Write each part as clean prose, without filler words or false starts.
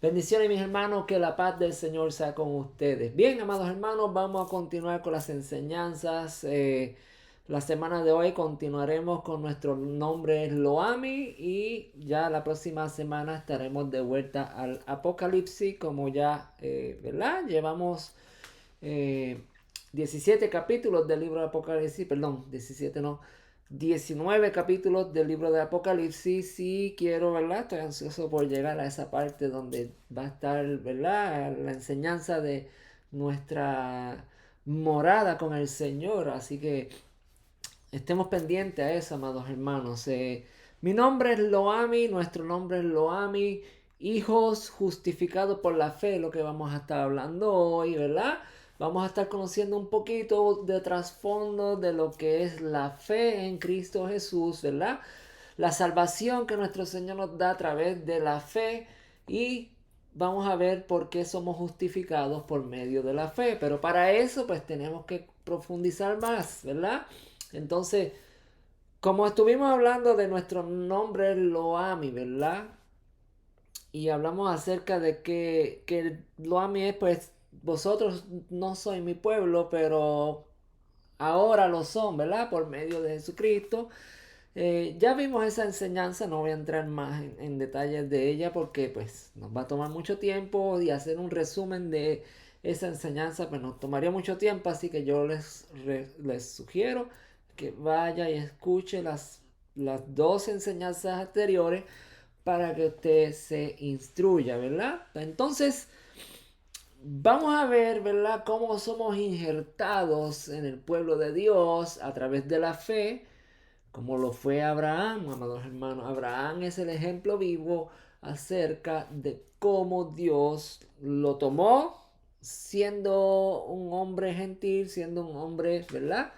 Bendiciones, mis hermanos, que la paz del Señor sea con ustedes. Bien, amados hermanos, vamos a continuar con las enseñanzas. La semana de hoy continuaremos con nuestro nombre Loami y ya la próxima semana estaremos de vuelta al Apocalipsis, como ya, ¿verdad? Llevamos eh, 17 capítulos del libro de Apocalipsis, perdón, 17 no, 19 capítulos del libro de Apocalipsis. Y quiero, ¿verdad? Estoy ansioso por llegar a esa parte donde va a estar, ¿verdad? La enseñanza de nuestra morada con el Señor. Así que estemos pendientes a eso, amados hermanos. Mi nombre es Loami, nuestro nombre es Loami, hijos justificados por la fe, lo que vamos a estar hablando hoy, ¿verdad? Vamos a estar conociendo un poquito de trasfondo de lo que es la fe en Cristo Jesús, ¿verdad? La salvación que nuestro Señor nos da a través de la fe y vamos a ver por qué somos justificados por medio de la fe. Pero para eso pues tenemos que profundizar más, ¿verdad? Entonces, como estuvimos hablando de nuestro nombre Loami, ¿verdad? Y hablamos acerca de que Loami es, pues, vosotros no sois mi pueblo, pero ahora lo son, ¿verdad? Por medio de Jesucristo. Ya vimos esa enseñanza, no voy a entrar más en detalles de ella porque pues nos va a tomar mucho tiempo y hacer un resumen de esa enseñanza pues nos tomaría mucho tiempo, así que yo les sugiero que vaya y escuche las dos enseñanzas anteriores para que usted se instruya, ¿verdad? Entonces, vamos a ver, ¿verdad?, cómo somos injertados en el pueblo de Dios a través de la fe como lo fue Abraham, amados hermanos. Abraham es el ejemplo vivo acerca de cómo Dios lo tomó siendo un hombre gentil, siendo un hombre, ¿verdad?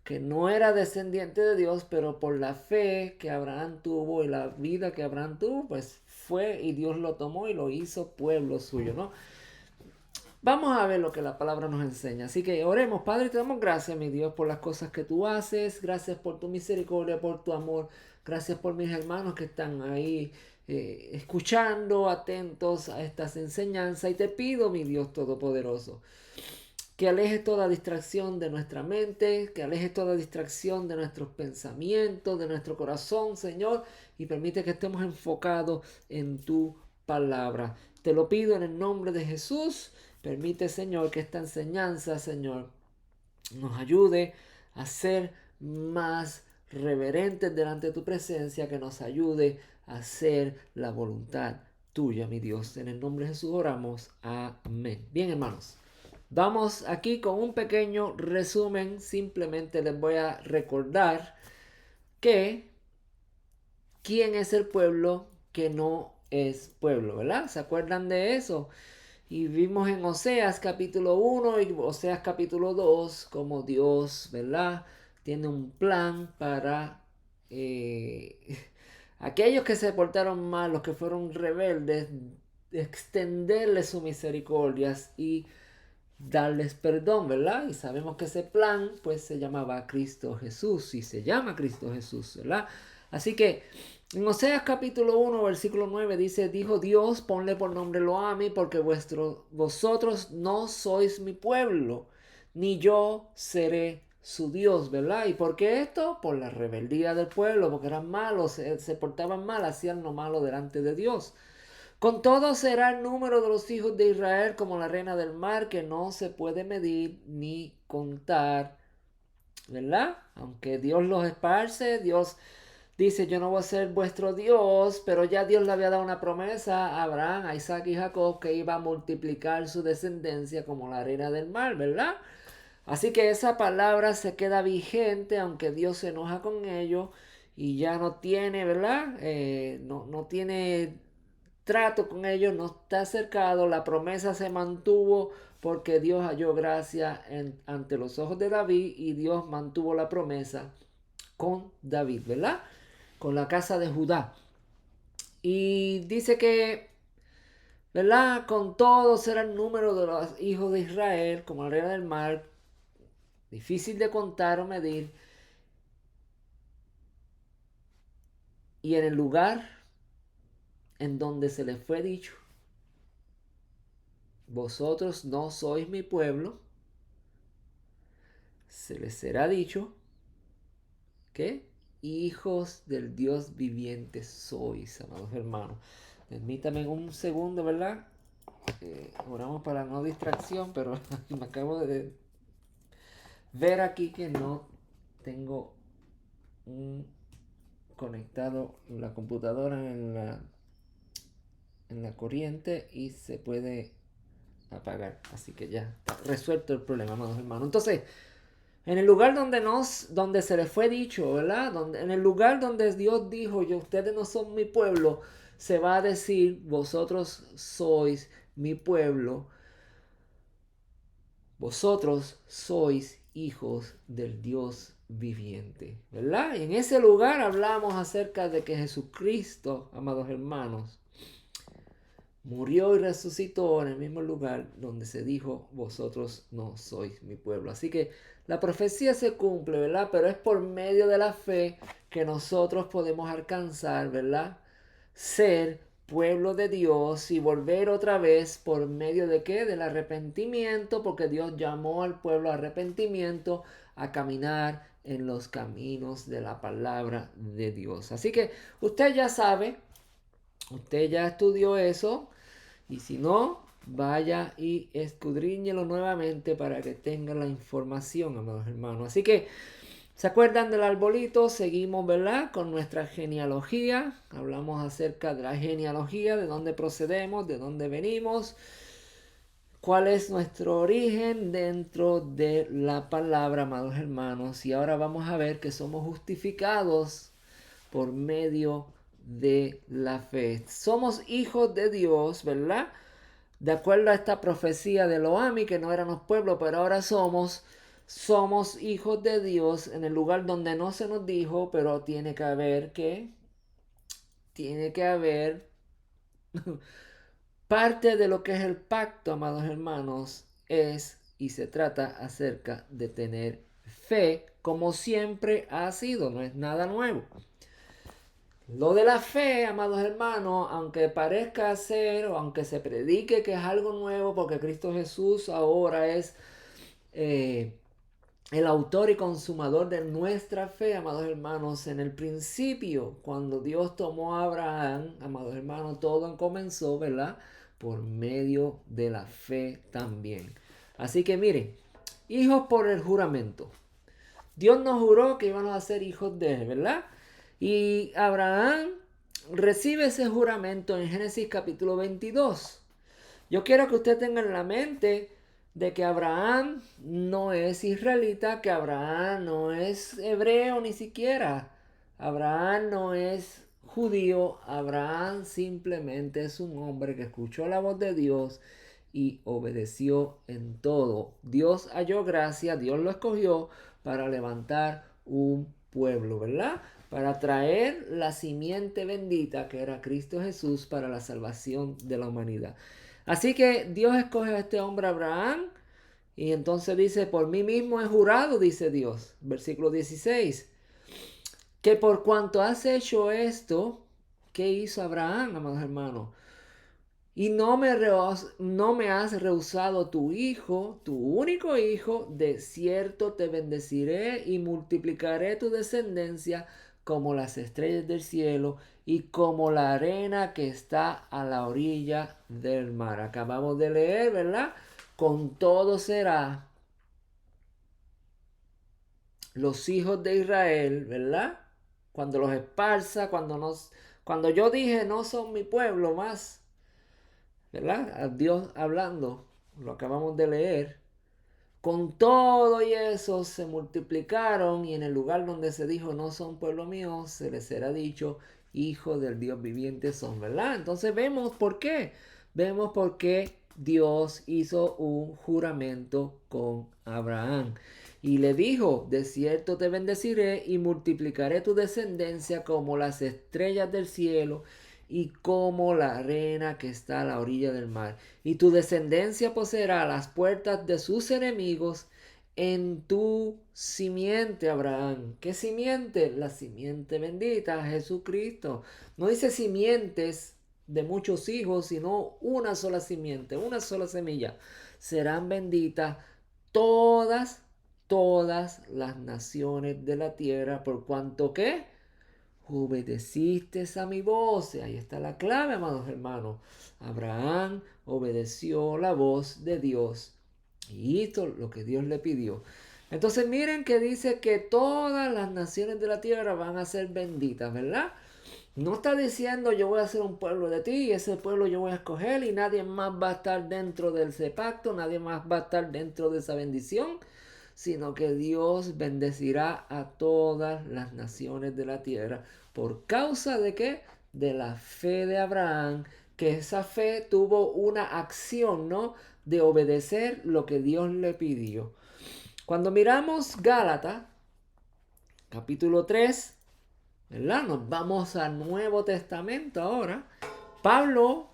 Que no era descendiente de Dios, pero por la fe que Abraham tuvo y la vida que Abraham tuvo, pues fue y Dios lo tomó y lo hizo pueblo suyo, ¿no? Vamos a ver lo que la palabra nos enseña. Así que oremos, Padre, te damos gracias, mi Dios, por las cosas que tú haces. Gracias por tu misericordia, por tu amor. Gracias por mis hermanos que están ahí escuchando, atentos a estas enseñanzas. Y te pido, mi Dios Todopoderoso, que alejes toda distracción de nuestra mente, que alejes toda distracción de nuestros pensamientos, de nuestro corazón, Señor, y permite que estemos enfocados en tu palabra. Te lo pido en el nombre de Jesús. Permite, Señor, que esta enseñanza, Señor, nos ayude a ser más reverentes delante de tu presencia, que nos ayude a hacer la voluntad tuya, mi Dios. En el nombre de Jesús oramos. Amén. Bien, hermanos. Vamos aquí con un pequeño resumen. Simplemente les voy a recordar que quién es el pueblo que no es pueblo, ¿verdad? ¿Se acuerdan de eso? Y vimos en Oseas capítulo 1 y Oseas capítulo 2 como Dios, ¿verdad? Tiene un plan para aquellos que se portaron mal, los que fueron rebeldes, extenderles sus misericordias y darles perdón, ¿verdad? Y sabemos que ese plan pues se llamaba Cristo Jesús y se llama Cristo Jesús, ¿verdad? Así que en Oseas capítulo 1 versículo 9 dice, dijo Dios, ponle por nombre Loami, porque vosotros no sois mi pueblo, ni yo seré su Dios, ¿verdad? ¿Y por qué esto? Por la rebeldía del pueblo, porque eran malos, se portaban mal, hacían lo malo delante de Dios. Con todo será el número de los hijos de Israel como la arena del mar, que no se puede medir ni contar, ¿verdad? Aunque Dios los esparce, Dios dice, yo no voy a ser vuestro Dios, pero ya Dios le había dado una promesa a Abraham, a Isaac y Jacob que iba a multiplicar su descendencia como la arena del mar, ¿verdad? Así que esa palabra se queda vigente, aunque Dios se enoja con ellos y ya no tiene, ¿verdad? No tiene trato con ellos, no está acercado, la promesa se mantuvo porque Dios halló gracia ante los ojos de David y Dios mantuvo la promesa con David, ¿verdad? Con la casa de Judá. Y dice que, ¿verdad? Con todo será el número de los hijos de Israel, como la arena del mar, difícil de contar o medir. Y en el lugar en donde se les fue dicho, vosotros no sois mi pueblo, se les será dicho que hijos del Dios viviente sois, amados hermanos. Permítame un segundo, ¿verdad? Oramos para no distracción, pero me acabo de ver aquí que no tengo un conectado la computadora en la corriente y se puede apagar. Así que ya está resuelto el problema, amados hermanos. Entonces, en el lugar donde se les fue dicho, ¿verdad? En el lugar donde Dios dijo, yo, ustedes no son mi pueblo, se va a decir, vosotros sois mi pueblo, vosotros sois hijos del Dios viviente, ¿verdad? Y en ese lugar hablamos acerca de que Jesucristo, amados hermanos, murió y resucitó en el mismo lugar donde se dijo, vosotros no sois mi pueblo. Así que la profecía se cumple, ¿verdad? Pero es por medio de la fe que nosotros podemos alcanzar, ¿verdad? Ser pueblo de Dios y volver otra vez por medio de qué? Del arrepentimiento, porque Dios llamó al pueblo a arrepentimiento, a caminar en los caminos de la palabra de Dios. Así que usted ya sabe, usted ya estudió eso. Y si no, vaya y escudriñelo nuevamente para que tenga la información, amados hermanos. Así que, ¿se acuerdan del arbolito? Seguimos, ¿verdad? Con nuestra genealogía. Hablamos acerca de la genealogía, de dónde procedemos, de dónde venimos, cuál es nuestro origen dentro de la palabra, amados hermanos. Y ahora vamos a ver que somos justificados por medio de la fe. Somos hijos de Dios, ¿verdad? De acuerdo a esta profecía de Loami, que no éramos pueblo, pero ahora somos hijos de Dios en el lugar donde no se nos dijo, pero tiene que haber parte de lo que es el pacto, amados hermanos, es y se trata acerca de tener fe, como siempre ha sido, no es nada nuevo. Lo de la fe, amados hermanos, aunque parezca ser o aunque se predique que es algo nuevo, porque Cristo Jesús ahora es el autor y consumador de nuestra fe, amados hermanos, en el principio, cuando Dios tomó a Abraham, amados hermanos, todo comenzó, ¿verdad? Por medio de la fe también. Así que miren, hijos por el juramento. Dios nos juró que íbamos a ser hijos de él, ¿verdad? Y Abraham recibe ese juramento en Génesis capítulo 22. Yo quiero que usted tenga en la mente de que Abraham no es israelita, que Abraham no es hebreo ni siquiera. Abraham no es judío, Abraham simplemente es un hombre que escuchó la voz de Dios y obedeció en todo. Dios halló gracia, Dios lo escogió para levantar un pueblo, ¿verdad? Para traer la simiente bendita que era Cristo Jesús para la salvación de la humanidad. Así que Dios escoge a este hombre Abraham y entonces dice, por mí mismo he jurado, dice Dios, versículo 16, que por cuanto has hecho esto, ¿qué hizo Abraham, amados hermanos? Y no me has rehusado tu hijo, tu único hijo, de cierto te bendeciré y multiplicaré tu descendencia como las estrellas del cielo y como la arena que está a la orilla del mar. Acabamos de leer, ¿verdad? Con todo será los hijos de Israel, ¿verdad? Cuando los esparza, cuando yo dije no son mi pueblo más. ¿Verdad? A Dios hablando, lo acabamos de leer. Con todo y eso se multiplicaron y en el lugar donde se dijo no son pueblo mío, se les será dicho hijo del Dios viviente son, ¿verdad? Entonces vemos por qué. Vemos por qué Dios hizo un juramento con Abraham. Y le dijo, de cierto te bendeciré y multiplicaré tu descendencia como las estrellas del cielo y como la arena que está a la orilla del mar. Y tu descendencia poseerá las puertas de sus enemigos en tu simiente, Abraham. ¿Qué simiente? La simiente bendita, Jesucristo. No dice simientes de muchos hijos, sino una sola simiente, una sola semilla. Serán benditas todas las naciones de la tierra, por cuanto que obedeciste a mi voz. Y ahí está la clave, amados hermanos. Abraham obedeció la voz de Dios y hizo lo que Dios le pidió. Entonces miren que dice que todas las naciones de la tierra van a ser benditas, ¿verdad? No está diciendo yo voy a hacer un pueblo de ti y ese pueblo yo voy a escoger y nadie más va a estar dentro de ese pacto, nadie más va a estar dentro de esa bendición, sino que Dios bendecirá a todas las naciones de la tierra. ¿Por causa de qué? De la fe de Abraham, que esa fe tuvo una acción, ¿no? De obedecer lo que Dios le pidió. Cuando miramos Gálatas, capítulo 3, ¿verdad? Nos vamos al Nuevo Testamento ahora. Pablo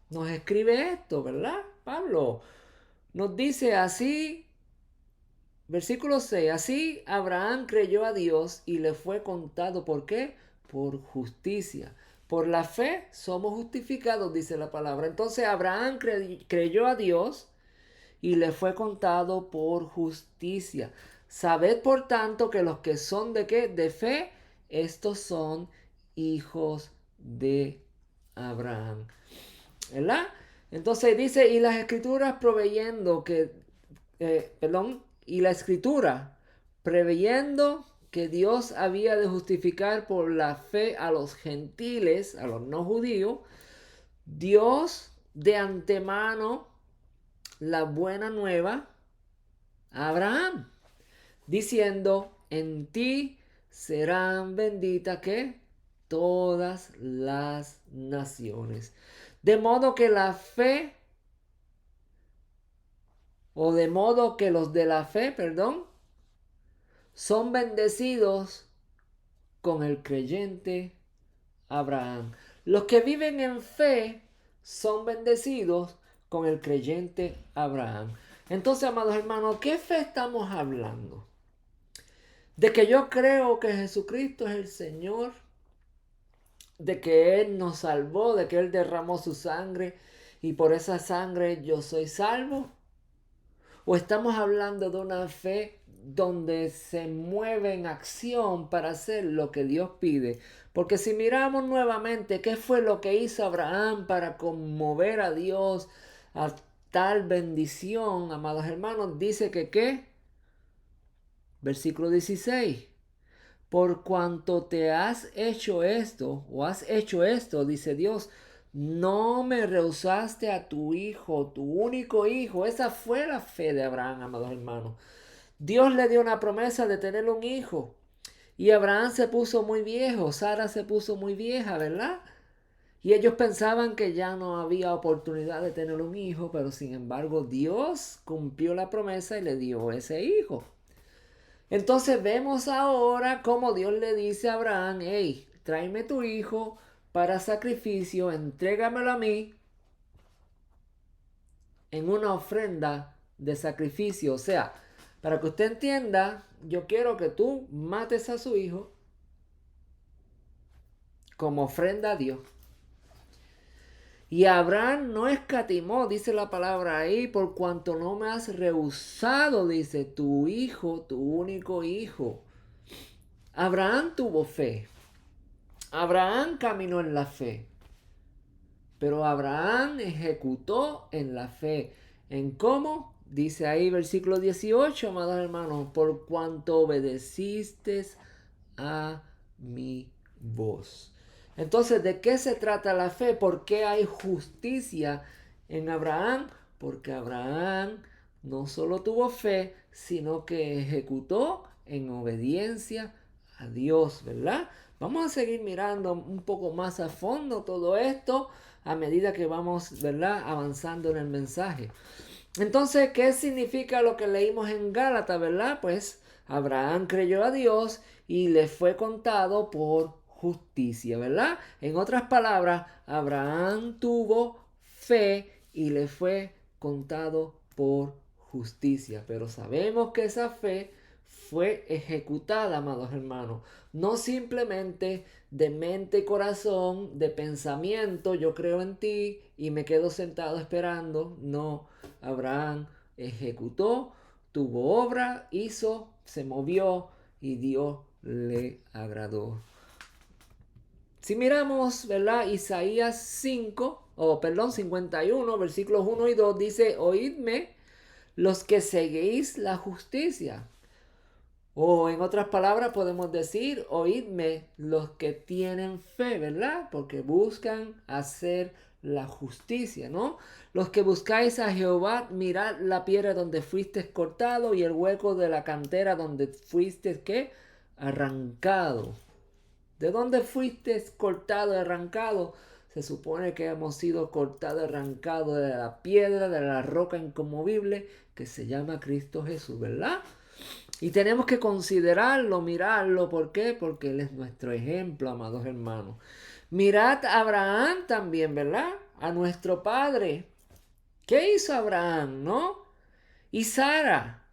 nos escribe esto, ¿verdad? Pablo nos dice así, versículo 6, así Abraham creyó a Dios y le fue contado, ¿por qué? Por justicia. Por la fe somos justificados, dice la palabra. Entonces Abraham creyó a Dios y le fue contado por justicia. Sabed por tanto que los que son de qué? De fe, estos son hijos de Abraham. ¿Verdad? Entonces dice, y las escrituras proveyendo que, y la escritura preveyendo que Dios había de justificar por la fe a los gentiles, a los no judíos, Dios de antemano la buena nueva a Abraham, diciendo, en ti serán benditas que todas las naciones. De modo que la fe, o de modo que los de la fe, perdón, son bendecidos con el creyente Abraham. Los que viven en fe son bendecidos con el creyente Abraham. Entonces, amados hermanos, ¿qué fe estamos hablando? De que yo creo que Jesucristo es el Señor, de que Él nos salvó, de que Él derramó su sangre y por esa sangre yo soy salvo. ¿O estamos hablando de una fe donde se mueve en acción para hacer lo que Dios pide? Porque si miramos nuevamente qué fue lo que hizo Abraham para conmover a Dios a tal bendición, amados hermanos, dice que ¿qué? Versículo 16. Por cuanto te has hecho esto, o has hecho esto, dice Dios, no me rehusaste a tu hijo, tu único hijo. Esa fue la fe de Abraham, amados hermanos. Dios le dio una promesa de tener un hijo. Y Abraham se puso muy viejo, Sara se puso muy vieja, ¿verdad? Y ellos pensaban que ya no había oportunidad de tener un hijo, pero sin embargo Dios cumplió la promesa y le dio ese hijo. Entonces vemos ahora cómo Dios le dice a Abraham, hey, tráeme tu hijo para sacrificio, entrégamelo a mí en una ofrenda de sacrificio. O sea, para que usted entienda, yo quiero que tú mates a su hijo como ofrenda a Dios. Y Abraham no escatimó, dice la palabra ahí, por cuanto no me has rehusado, dice, tu hijo, tu único hijo. Abraham tuvo fe. Abraham caminó en la fe. Pero Abraham ejecutó en la fe. ¿En cómo? Dice ahí versículo 18, amados hermanos, por cuanto obedeciste a mi voz. Entonces, ¿de qué se trata la fe? ¿Por qué hay justicia en Abraham? Porque Abraham no solo tuvo fe, sino que ejecutó en obediencia a Dios, ¿verdad? Vamos a seguir mirando un poco más a fondo todo esto a medida que vamos, ¿verdad?, avanzando en el mensaje. Entonces, ¿qué significa lo que leímos en Gálatas, verdad? Pues Abraham creyó a Dios y le fue contado por justicia, ¿verdad? En otras palabras, Abraham tuvo fe y le fue contado por justicia. Pero sabemos que esa fe fue ejecutada, amados hermanos. No simplemente de mente y corazón, de pensamiento, yo creo en ti y me quedo sentado esperando. No, Abraham ejecutó, tuvo obra, hizo, se movió y Dios le agradó. Si miramos, ¿verdad? Isaías 51, versículos 1 y 2 dice, oídme los que seguís la justicia. O en otras palabras podemos decir, oídme los que tienen fe, ¿verdad? Porque buscan hacer la justicia, ¿no? Los que buscáis a Jehová, mirad la piedra donde fuiste cortado y el hueco de la cantera donde fuiste, ¿qué? Arrancado. ¿De dónde fuiste cortado y arrancado? Se supone que hemos sido cortado y arrancado de la piedra, de la roca inconmovible que se llama Cristo Jesús, ¿verdad? Y tenemos que considerarlo, mirarlo. ¿Por qué? Porque Él es nuestro ejemplo, amados hermanos. Mirad a Abraham también, ¿verdad? A nuestro padre. ¿Qué hizo Abraham, no? Y Sara,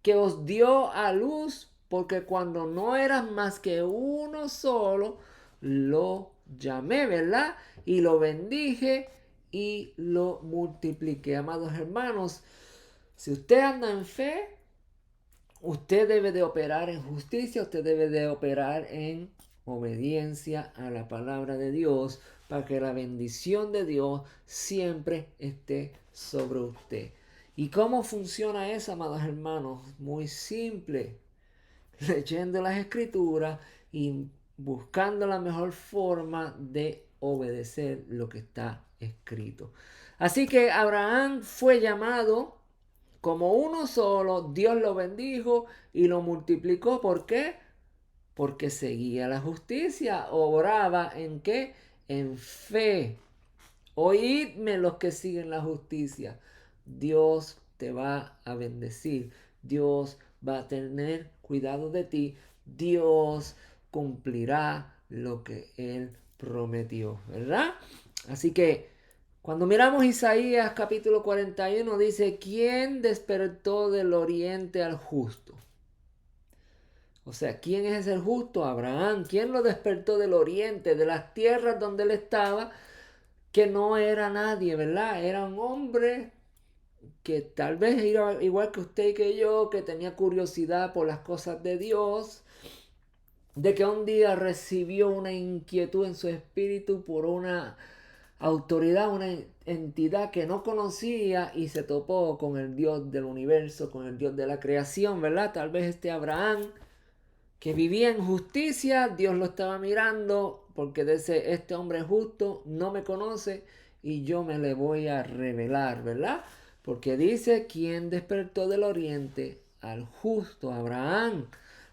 que os dio a luz, porque cuando no eras más que uno solo, lo llamé, ¿verdad? Y lo bendije y lo multipliqué. Amados hermanos, si usted anda en fe, usted debe de operar en justicia, usted debe de operar en obediencia a la palabra de Dios para que la bendición de Dios siempre esté sobre usted. ¿Y cómo funciona eso, amados hermanos? Muy simple. Leyendo las escrituras y buscando la mejor forma de obedecer lo que está escrito. Así que Abraham fue llamado como uno solo, Dios lo bendijo y lo multiplicó. ¿Por qué? Porque seguía la justicia, obraba en qué? En fe. Oídme los que siguen la justicia. Dios te va a bendecir. Dios va a tener cuidado de ti. Dios cumplirá lo que Él prometió, ¿verdad? Así que cuando miramos Isaías capítulo 41 dice, ¿quién despertó del oriente al justo? O sea, ¿quién es el justo? Abraham. ¿Quién lo despertó del oriente, de las tierras donde él estaba? Que no era nadie, ¿verdad? Era un hombre que tal vez era igual que usted y que yo, que tenía curiosidad por las cosas de Dios, de que un día recibió una inquietud en su espíritu por una autoridad, una entidad que no conocía y se topó con el Dios del universo, con el Dios de la creación, ¿verdad? Tal vez este Abraham que vivía en justicia, Dios lo estaba mirando porque dice, este hombre es justo, no me conoce y yo me le voy a revelar, ¿verdad? Porque dice, ¿quién despertó del oriente al justo Abraham?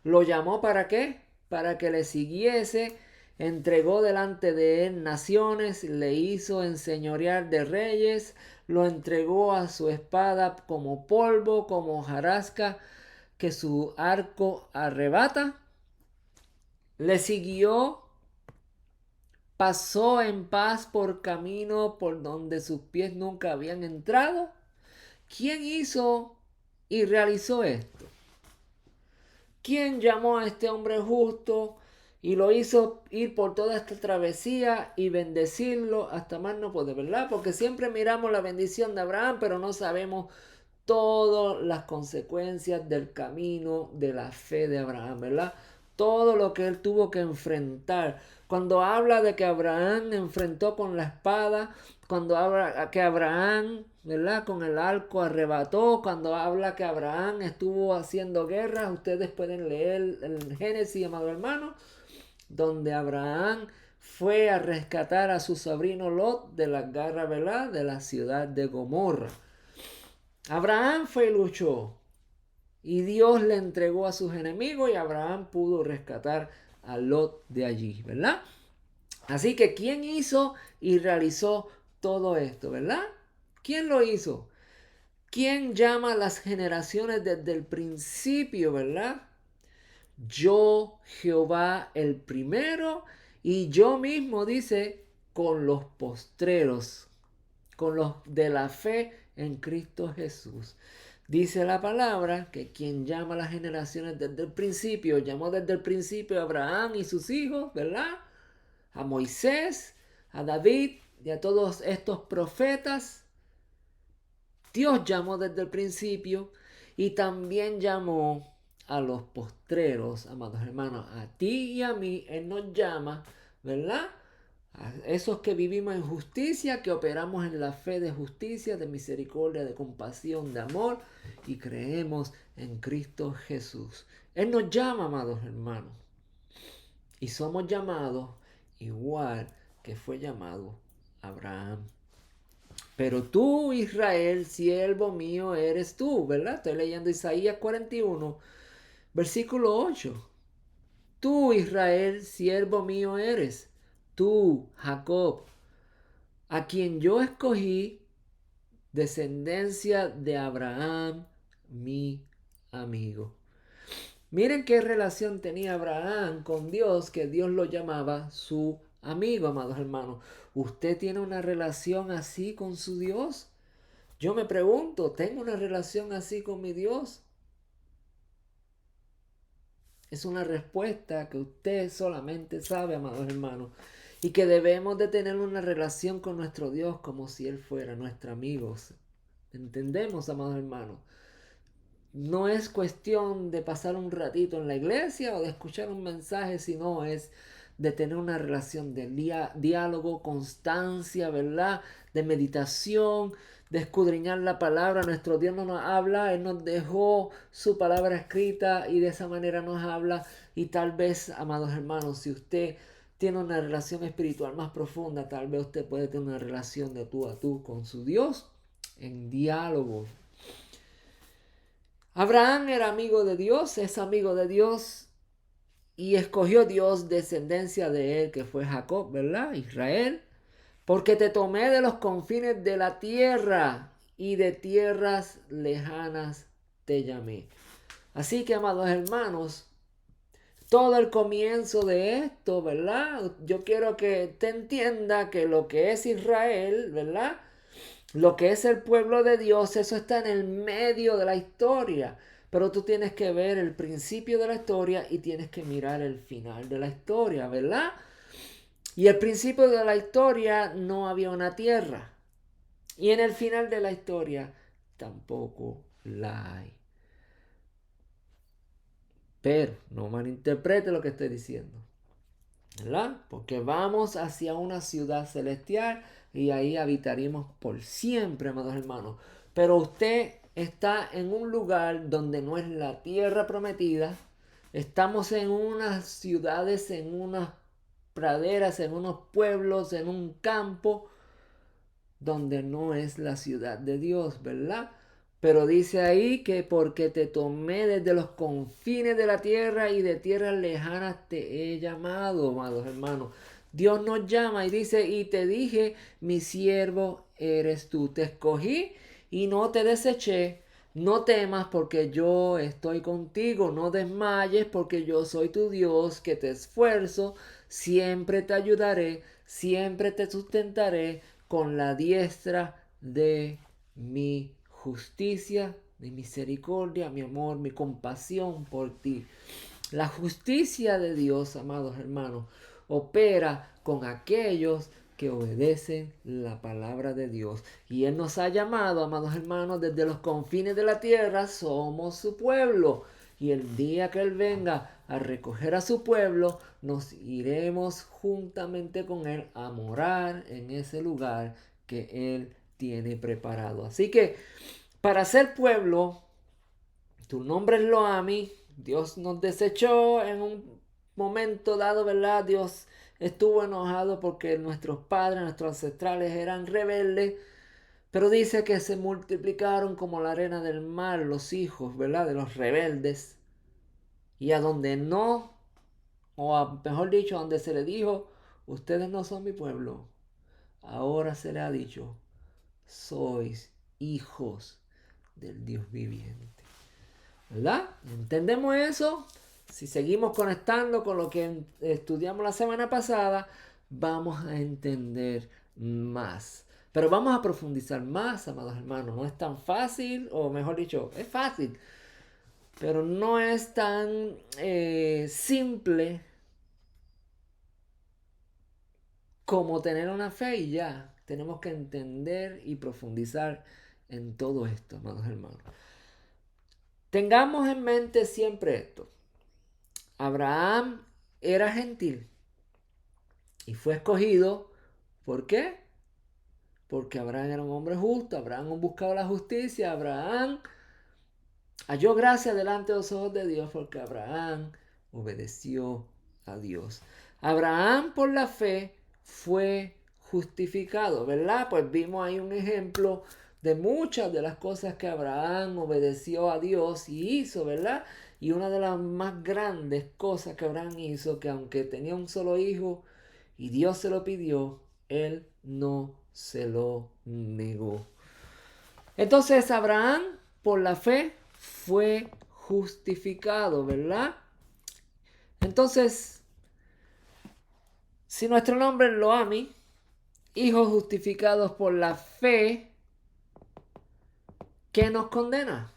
¿Lo llamó para qué? Para que le siguiese, entregó delante de él naciones, le hizo enseñorear de reyes, lo entregó a su espada como polvo, como hojarasca que su arco arrebata. Le siguió, pasó en paz por camino por donde sus pies nunca habían entrado. ¿Quién hizo y realizó esto? ¿Quién llamó a este hombre justo y lo hizo ir por toda esta travesía y bendecirlo hasta más no poder, ¿verdad? Porque siempre miramos la bendición de Abraham, pero no sabemos todas las consecuencias del camino de la fe de Abraham, ¿verdad? Todo lo que él tuvo que enfrentar. Cuando habla de que Abraham enfrentó con la espada, cuando habla que Abraham, ¿verdad? Con el arco arrebató, cuando habla que Abraham estuvo haciendo guerras, ustedes pueden leer el Génesis, amado hermano, donde Abraham fue a rescatar a su sobrino Lot de las garras, ¿verdad? De la ciudad de Gomorra. Abraham fue y luchó. Y Dios le entregó a sus enemigos y Abraham pudo rescatar a Lot de allí, ¿verdad? Así que ¿quién hizo y realizó todo esto, verdad? ¿Quién lo hizo? ¿Quién llama a las generaciones desde el principio, verdad? Yo, Jehová, el primero, y yo mismo, dice, con los postreros, con los de la fe en Cristo Jesús. Dice la palabra que quien llama a las generaciones desde el principio, llamó desde el principio a Abraham y sus hijos, ¿verdad? A Moisés, a David y a todos estos profetas. Dios llamó desde el principio y también llamó a los postreros, amados hermanos, a ti y a mí. Él nos llama, ¿verdad? A esos que vivimos en justicia, que operamos en la fe de justicia, de misericordia, de compasión, de amor y creemos en Cristo Jesús. Él nos llama, amados hermanos, y somos llamados igual que fue llamado Abraham. Pero tú, Israel, siervo mío, eres tú, ¿verdad? Estoy leyendo Isaías 41, versículo 8. Tú, Israel, siervo mío eres. Tú, Jacob, a quien yo escogí, descendencia de Abraham, mi amigo. Miren qué relación tenía Abraham con Dios, que Dios lo llamaba su amigo, amados hermanos. ¿Usted tiene una relación así con su Dios? Yo me pregunto, ¿tengo una relación así con mi Dios? Es una respuesta que usted solamente sabe, amados hermanos, y que debemos de tener una relación con nuestro Dios como si Él fuera nuestro amigo. ¿Entendemos, amados hermanos? No es cuestión de pasar un ratito en la iglesia o de escuchar un mensaje, sino es de tener una relación de diálogo, constancia, ¿verdad? De meditación, de escudriñar la palabra. Nuestro Dios no nos habla, Él nos dejó su palabra escrita y de esa manera nos habla. Y tal vez, amados hermanos, si usted tiene una relación espiritual más profunda, tal vez usted puede tener una relación de tú a tú con su Dios en diálogo. Abraham era amigo de Dios, es amigo de Dios y escogió Dios descendencia de él, que fue Jacob, ¿verdad? Israel. Porque te tomé de los confines de la tierra y de tierras lejanas te llamé. Así que, amados hermanos, todo el comienzo de esto, ¿verdad? Yo quiero que te entienda que lo que es Israel, ¿verdad? Lo que es el pueblo de Dios, eso está en el medio de la historia. Pero tú tienes que ver el principio de la historia y tienes que mirar el final de la historia, ¿verdad? Y el principio de la historia no había una tierra. Y en el final de la historia tampoco la hay. Pero no malinterprete lo que estoy diciendo, ¿verdad? Porque vamos hacia una ciudad celestial y ahí habitaremos por siempre, amados hermanos. Pero usted está en un lugar donde no es la tierra prometida. Estamos en unas ciudades, en unas praderas, en unos pueblos, en un campo donde no es la ciudad de Dios, ¿verdad? Pero dice ahí que porque te tomé desde los confines de la tierra y de tierras lejanas te he llamado, amados hermanos. Dios nos llama y dice, y te dije, mi siervo eres tú. Te escogí y no te deseché. No temas porque yo estoy contigo. No desmayes porque yo soy tu Dios que te esfuerzo. Siempre te ayudaré. Siempre te sustentaré con la diestra de mi justicia, mi misericordia, mi amor, mi compasión por ti. La justicia de Dios, amados hermanos, opera con aquellos que obedecen la palabra de Dios. Y Él nos ha llamado, amados hermanos, desde los confines de la tierra, somos su pueblo. Y el día que Él venga a recoger a su pueblo, nos iremos juntamente con Él a morar en ese lugar que Él tiene preparado. Así que para ser pueblo, tu nombre es Loami. Dios nos desechó en un momento dado, ¿verdad? Dios estuvo enojado porque nuestros padres, nuestros ancestrales eran rebeldes. Pero dice que se multiplicaron como la arena del mar los hijos, ¿verdad? De los rebeldes. Y a donde no, mejor dicho, a donde se le dijo, ustedes no son mi pueblo, ahora se le ha dicho, sois hijos del Dios viviente. ¿Verdad? ¿Entendemos eso? Si seguimos conectando con lo que estudiamos la semana pasada, vamos a entender más. Pero vamos a profundizar más, amados hermanos. No es tan fácil, o mejor dicho, es fácil, pero no es tan simple como tener una fe y ya. Tenemos que entender y profundizar en todo esto, amados hermanos. Tengamos en mente siempre esto. Abraham era gentil y fue escogido. ¿Por qué? Porque Abraham era un hombre justo, Abraham buscaba la justicia, Abraham halló gracia delante de los ojos de Dios porque Abraham obedeció a Dios. Abraham por la fe fue justificado, ¿verdad? Pues vimos ahí un ejemplo de muchas de las cosas que Abraham obedeció a Dios y hizo, ¿verdad? Y una de las más grandes cosas que Abraham hizo, que aunque tenía un solo hijo y Dios se lo pidió, él no se lo negó. Entonces Abraham, por la fe, fue justificado, ¿verdad? Entonces, si nuestro nombre es Loami, hijos justificados por la fe, ¿qué nos condena?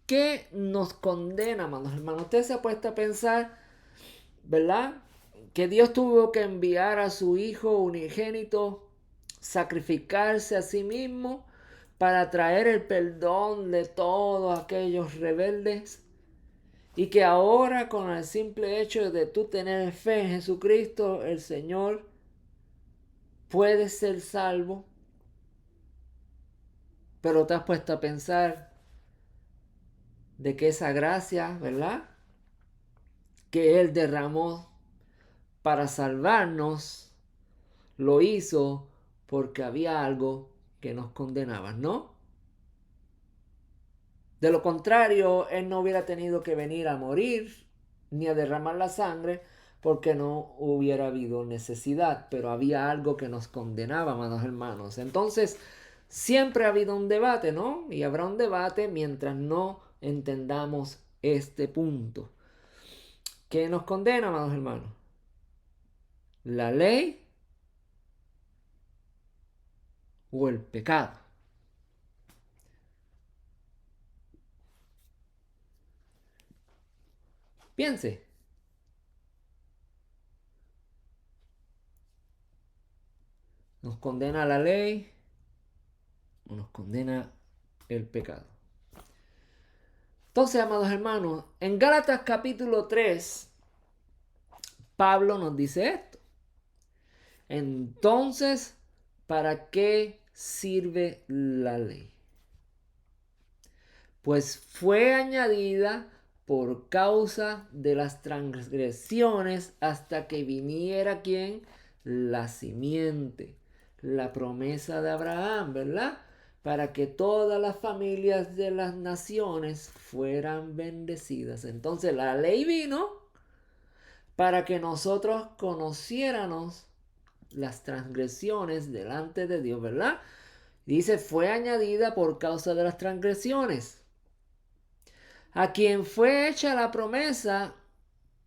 ¿Qué nos condena, amados hermanos? Usted se ha puesto a pensar, ¿verdad? Que Dios tuvo que enviar a su Hijo unigénito, sacrificarse a sí mismo para traer el perdón de todos aquellos rebeldes. Y que ahora con el simple hecho de tú tener fe en Jesucristo, el Señor, puedes ser salvo. Pero te has puesto a pensar de que esa gracia, ¿verdad? Que Él derramó para salvarnos, lo hizo porque había algo que nos condenaba, ¿no? De lo contrario, Él no hubiera tenido que venir a morir ni a derramar la sangre porque no hubiera habido necesidad, pero había algo que nos condenaba, amados hermanos. Entonces, siempre ha habido un debate, ¿no? Y habrá un debate mientras no entendamos este punto. ¿Qué nos condena, amados hermanos? ¿La ley o el pecado? Piense. ¿Nos condena la ley o nos condena el pecado? Entonces, amados hermanos, en Gálatas capítulo 3, Pablo nos dice esto. Entonces, ¿para qué sirve la ley? Pues fue añadida por causa de las transgresiones hasta que viniera ¿quién? La simiente, la promesa de Abraham, ¿verdad? Para que todas las familias de las naciones fueran bendecidas. Entonces la ley vino para que nosotros conociéramos las transgresiones delante de Dios, ¿verdad? Dice, fue añadida por causa de las transgresiones. A quien fue hecha la promesa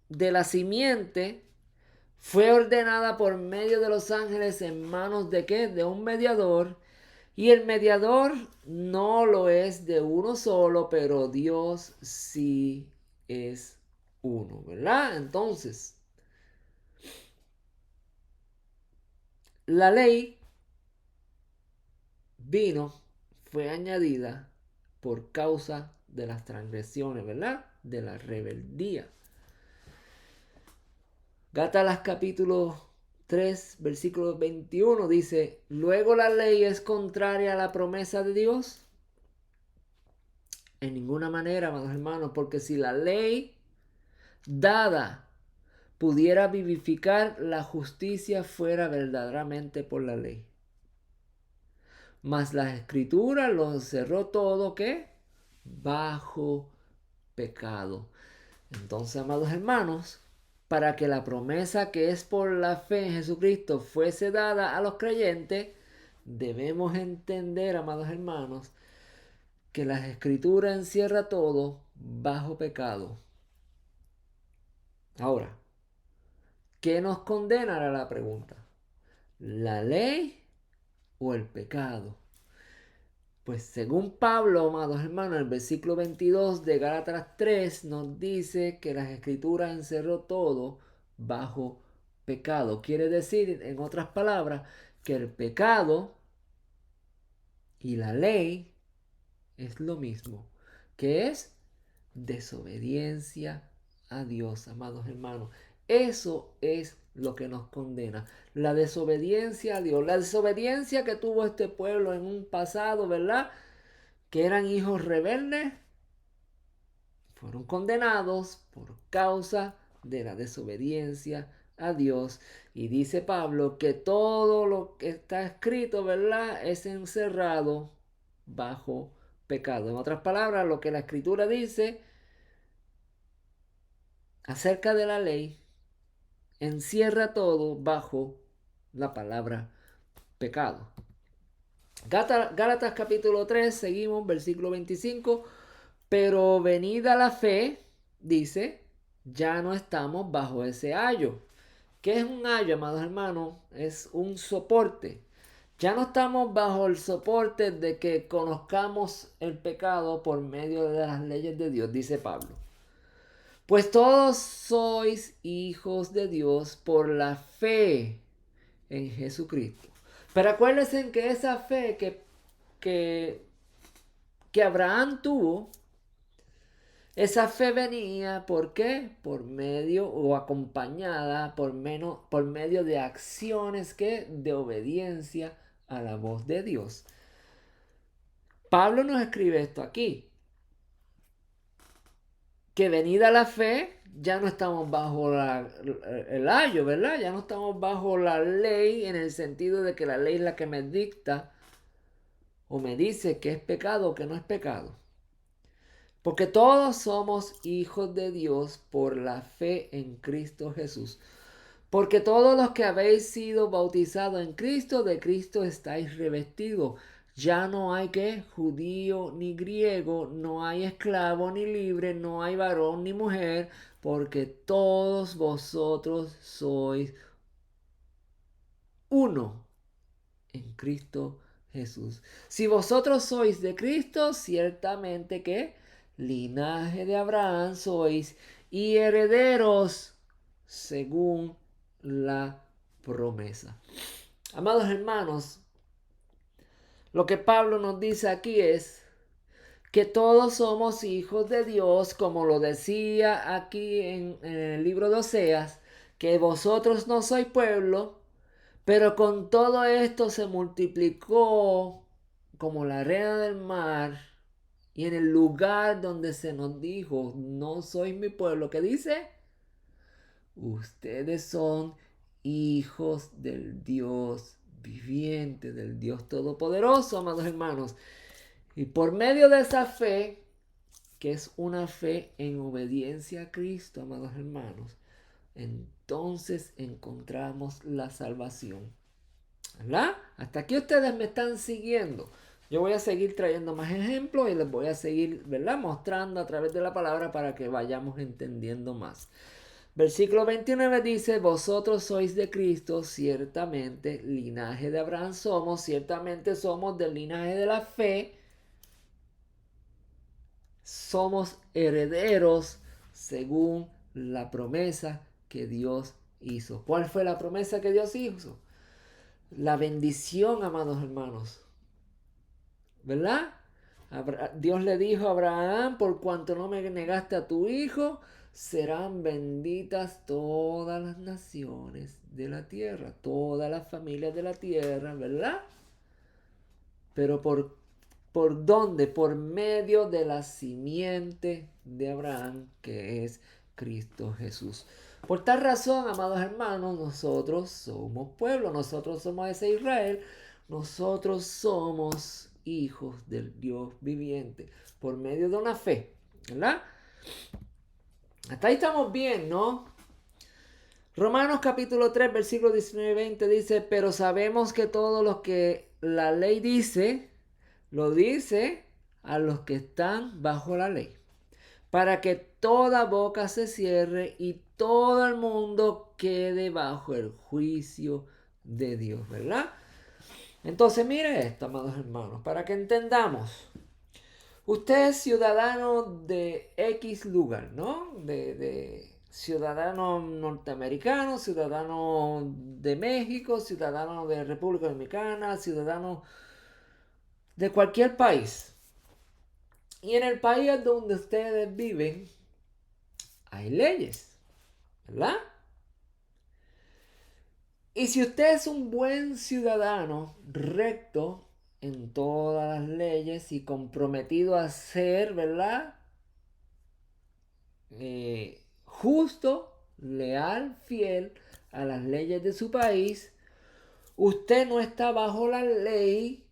de la simiente, fue ordenada por medio de los ángeles en manos de ¿qué? De un mediador. Y el mediador no lo es de uno solo, pero Dios sí es uno, ¿verdad? Entonces, la ley vino, fue añadida por causa de las transgresiones, ¿verdad? De la rebeldía. Gálatas capítulo 3, versículo 21 dice, luego la ley es contraria a la promesa de Dios. En ninguna manera, amados hermanos, porque si la ley dada pudiera vivificar, la justicia fuera verdaderamente por la ley. Mas la escritura lo encerró todo, ¿qué? Bajo pecado. Entonces, amados hermanos, para que la promesa que es por la fe en Jesucristo fuese dada a los creyentes, debemos entender, amados hermanos, que la escritura encierra todo bajo pecado. Ahora, ¿qué nos condena? Era la pregunta. ¿La ley o el pecado? Pues según Pablo, amados hermanos, el versículo 22 de Gálatas 3 nos dice que las escrituras encerró todo bajo pecado. Quiere decir, en otras palabras, que el pecado y la ley es lo mismo, que es desobediencia a Dios, amados hermanos. Eso es lo que nos condena. La desobediencia a Dios. La desobediencia que tuvo este pueblo en un pasado, ¿verdad? Que eran hijos rebeldes, fueron condenados por causa de la desobediencia a Dios. Y dice Pablo que todo lo que está escrito, ¿verdad?, es encerrado bajo pecado. En otras palabras, lo que la escritura dice acerca de la ley encierra todo bajo la palabra pecado. Gálatas capítulo 3, seguimos, versículo 25. Pero venida la fe, dice, ya no estamos bajo ese ayo. ¿Qué es un ayo, amados hermanos? Es un soporte. Ya no estamos bajo el soporte de que conozcamos el pecado por medio de las leyes de Dios, dice Pablo. Pues todos sois hijos de Dios por la fe en Jesucristo. Pero acuérdense que esa fe que Abraham tuvo, esa fe venía, ¿por qué? Por medio o acompañada por medio de acciones de obediencia a la voz de Dios. Pablo nos escribe esto aquí, que venida la fe, ya no estamos bajo el ayo, ¿verdad? Ya no estamos bajo la ley en el sentido de que la ley es la que me dicta o me dice que es pecado o que no es pecado. Porque todos somos hijos de Dios por la fe en Cristo Jesús. Porque todos los que habéis sido bautizados en Cristo, de Cristo estáis revestidos. Ya no hay que judío ni griego, no hay esclavo ni libre, no hay varón ni mujer, porque todos vosotros sois uno en Cristo Jesús. Si vosotros sois de Cristo, ciertamente que linaje de Abraham sois y herederos según la promesa. Amados hermanos, lo que Pablo nos dice aquí es que todos somos hijos de Dios, como lo decía aquí en el libro de Oseas, que vosotros no sois pueblo, pero con todo esto se multiplicó como la arena del mar. Y en el lugar donde se nos dijo, no sois mi pueblo, ¿qué dice? Ustedes son hijos del Dios viviente, del Dios todopoderoso, amados hermanos. Y por medio de esa fe, que es una fe en obediencia a Cristo, amados hermanos, entonces encontramos la salvación. ¿Verdad? Hasta aquí ustedes me están siguiendo. Yo voy a seguir trayendo más ejemplos y les voy a seguir, ¿verdad?, mostrando a través de la palabra para que vayamos entendiendo más. Versículo 29 dice, vosotros sois de Cristo, ciertamente linaje de Abraham somos, ciertamente somos del linaje de la fe, somos herederos según la promesa que Dios hizo. ¿Cuál fue la promesa que Dios hizo? La bendición, amados hermanos. ¿Verdad? Dios le dijo a Abraham, por cuanto no me negaste a tu hijo, serán benditas todas las naciones de la tierra, todas las familias de la tierra, ¿verdad? Pero ¿por dónde? Por medio de la simiente de Abraham, que es Cristo Jesús. Por tal razón, amados hermanos, nosotros somos pueblo, nosotros somos ese Israel, nosotros somos hijos del Dios viviente, por medio de una fe, ¿verdad? Hasta ahí estamos bien, ¿no? Romanos capítulo 3, versículos 19 y 20 dice, pero sabemos que todo lo que la ley dice, lo dice a los que están bajo la ley, para que toda boca se cierre y todo el mundo quede bajo el juicio de Dios, ¿verdad? Entonces mire esto, amados hermanos, para que entendamos. Usted es ciudadano de X lugar, ¿no? De ciudadano norteamericano, ciudadano de México, ciudadano de República Dominicana, ciudadano de cualquier país. Y en el país donde ustedes viven hay leyes, ¿verdad? Y si usted es un buen ciudadano, recto en todas las leyes y comprometido a ser, ¿verdad? Justo, leal, fiel a las leyes de su país, usted no está bajo la ley,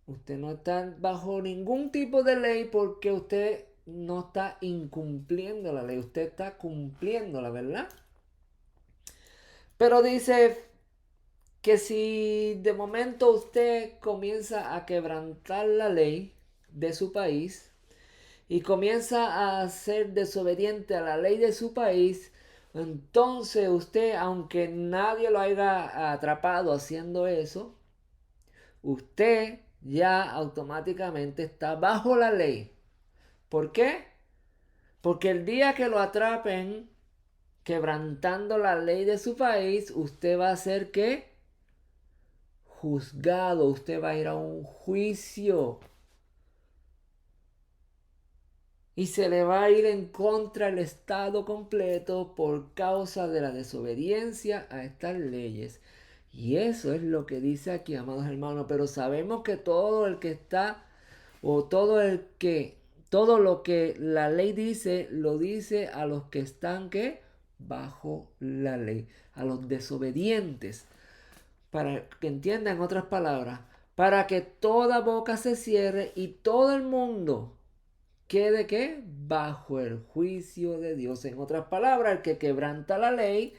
usted no está bajo ningún tipo de ley porque usted no está incumpliendo la ley, usted está cumpliéndola, ¿verdad? Pero dice que si de momento usted comienza a quebrantar la ley de su país y comienza a ser desobediente a la ley de su país, entonces usted, aunque nadie lo haya atrapado haciendo eso, usted ya automáticamente está bajo la ley. ¿Por qué? Porque el día que lo atrapen quebrantando la ley de su país, usted va a ser ¿qué? Juzgado, usted va a ir a un juicio y se le va a ir en contra el Estado completo por causa de la desobediencia a estas leyes. Y eso es lo que dice aquí, amados hermanos, pero sabemos que todo el que está o todo lo que la ley dice, lo dice a los que están ¿qué? Bajo la ley, a los desobedientes. Para que entiendan otras palabras, para que toda boca se cierre y todo el mundo quede ¿qué? Bajo el juicio de Dios. En otras palabras, el que quebranta la ley,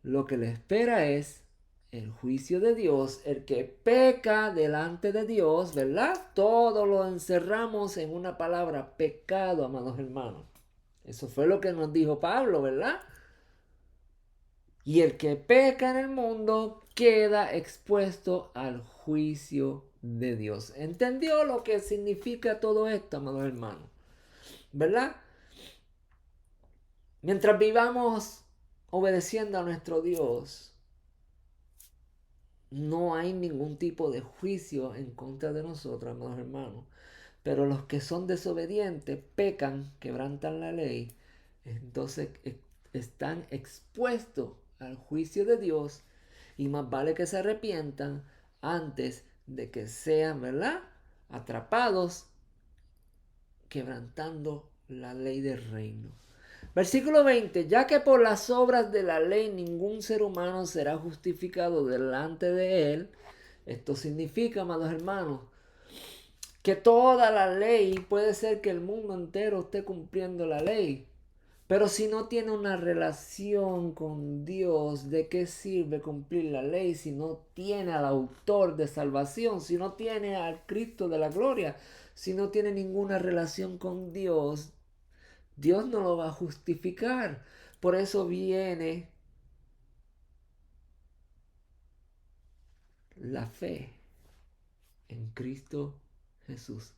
lo que le espera es el juicio de Dios. El que peca delante de Dios, ¿verdad? Todo lo encerramos en una palabra, pecado, amados hermanos. Eso fue lo que nos dijo Pablo, ¿verdad? Y el que peca en el mundo queda expuesto al juicio de Dios. ¿Entendió lo que significa todo esto, amados hermanos? ¿Verdad? Mientras vivamos obedeciendo a nuestro Dios, no hay ningún tipo de juicio en contra de nosotros, amados hermanos. Pero los que son desobedientes, pecan, quebrantan la ley, entonces están expuestos al juicio de Dios y más vale que se arrepientan antes de que sean, ¿verdad? Atrapados quebrantando la ley del reino. Versículo 20, ya que por las obras de la ley ningún ser humano será justificado delante de él. Esto significa, amados hermanos, que toda la ley, puede ser que el mundo entero esté cumpliendo la ley, pero si no tiene una relación con Dios, ¿de qué sirve cumplir la ley si no tiene al autor de salvación, si no tiene al Cristo de la gloria, si no tiene ninguna relación con Dios? Dios no lo va a justificar. Por eso viene la fe en Cristo Jesús.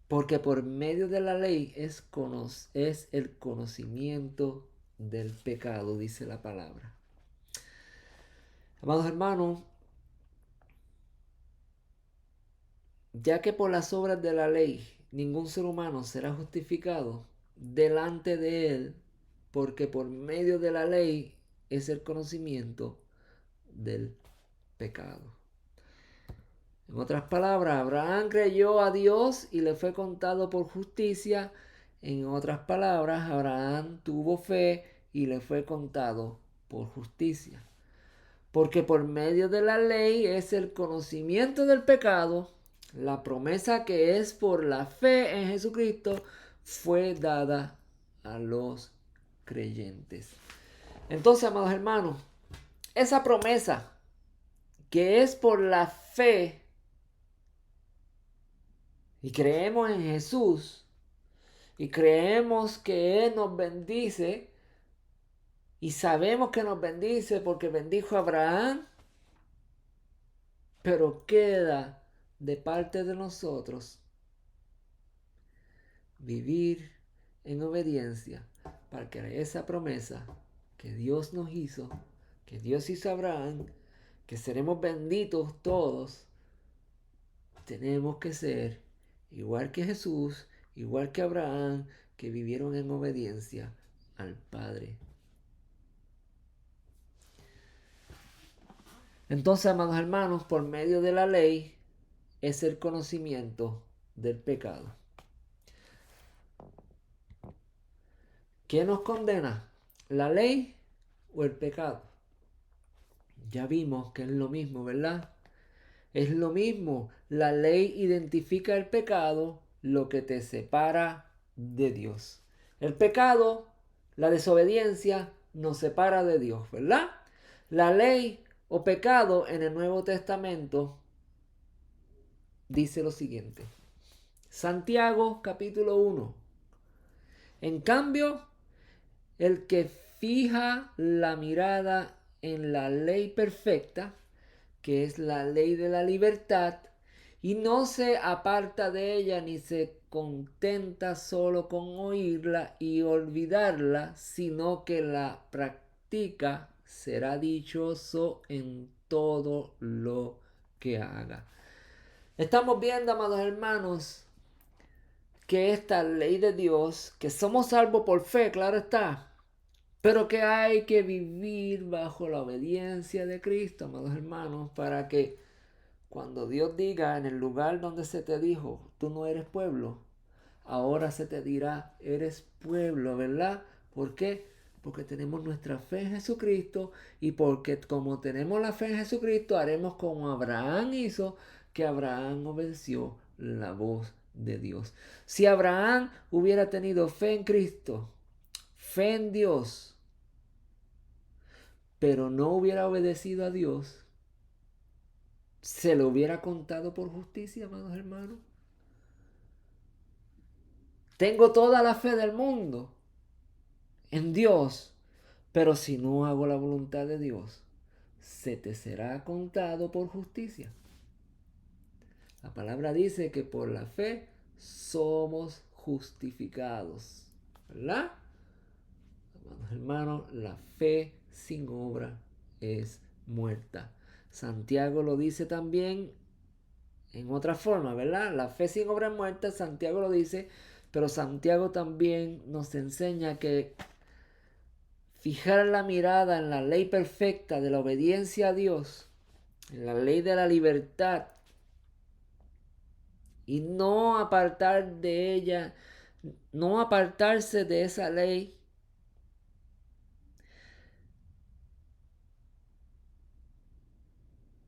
Porque por medio de la ley es el conocimiento del pecado, dice la palabra. Amados hermanos, ya que por las obras de la ley ningún ser humano será justificado delante de él, porque por medio de la ley es el conocimiento del pecado. En otras palabras, Abraham creyó a Dios y le fue contado por justicia. En otras palabras, Abraham tuvo fe y le fue contado por justicia. Porque por medio de la ley es el conocimiento del pecado. La promesa que es por la fe en Jesucristo fue dada a los creyentes. Entonces, amados hermanos, esa promesa que es por la fe y creemos en Jesús y creemos que Él nos bendice, Y sabemos que nos bendice porque bendijo a Abraham, pero queda de parte de nosotros vivir en obediencia para que esa promesa que Dios nos hizo, que Dios hizo a Abraham, que seremos benditos todos, tenemos que ser igual que Jesús, igual que Abraham, que vivieron en obediencia al Padre. Entonces, amados hermanos, por medio de la ley es el conocimiento del pecado. ¿Qué nos condena? ¿La ley o el pecado? Ya vimos que es lo mismo, ¿verdad? Es lo mismo. La ley identifica el pecado, lo que te separa de Dios. El pecado, la desobediencia, nos separa de Dios, ¿verdad? La ley o pecado en el Nuevo Testamento dice lo siguiente. Santiago capítulo 1. En cambio, el que fija la mirada en la ley perfecta, que es la ley de la libertad, y no se aparta de ella ni se contenta solo con oírla y olvidarla, sino que la practica, será dichoso en todo lo que haga. Estamos viendo, amados hermanos, que esta ley de Dios, que somos salvos por fe, claro está, pero que hay que vivir bajo la obediencia de Cristo, amados hermanos, para que cuando Dios diga en el lugar donde se te dijo, tú no eres pueblo, ahora se te dirá, eres pueblo, ¿verdad? ¿Por qué? Porque tenemos nuestra fe en Jesucristo y porque como tenemos la fe en Jesucristo, haremos como Abraham hizo, que Abraham obedeció la voz de Dios. Si Abraham hubiera tenido fe en Cristo, fe en Dios, pero no hubiera obedecido a Dios, ¿se lo hubiera contado por justicia, amados hermanos? Tengo toda la fe del mundo en Dios, pero si no hago la voluntad de Dios, se te será contado por justicia. La palabra dice que por la fe somos justificados, ¿verdad? Amados hermanos, la fe sin obra es muerta. Santiago lo dice también en otra forma, ¿verdad? La fe sin obra es muerta, Santiago lo dice, pero Santiago también nos enseña que fijar la mirada en la ley perfecta de la obediencia a Dios, en la ley de la libertad, y no apartar de ella, no apartarse de esa ley,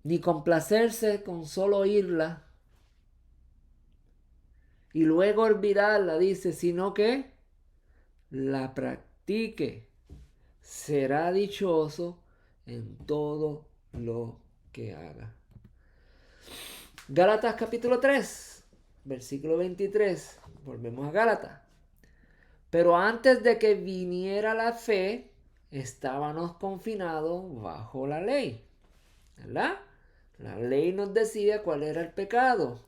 ni complacerse con solo oírla y luego olvidarla, dice, sino que la practique. Será dichoso en todo lo que haga. Gálatas capítulo 3, versículo 23. Volvemos a Gálatas. Pero antes de que viniera la fe, estábamos confinados bajo la ley, ¿verdad? La ley nos decía cuál era el pecado.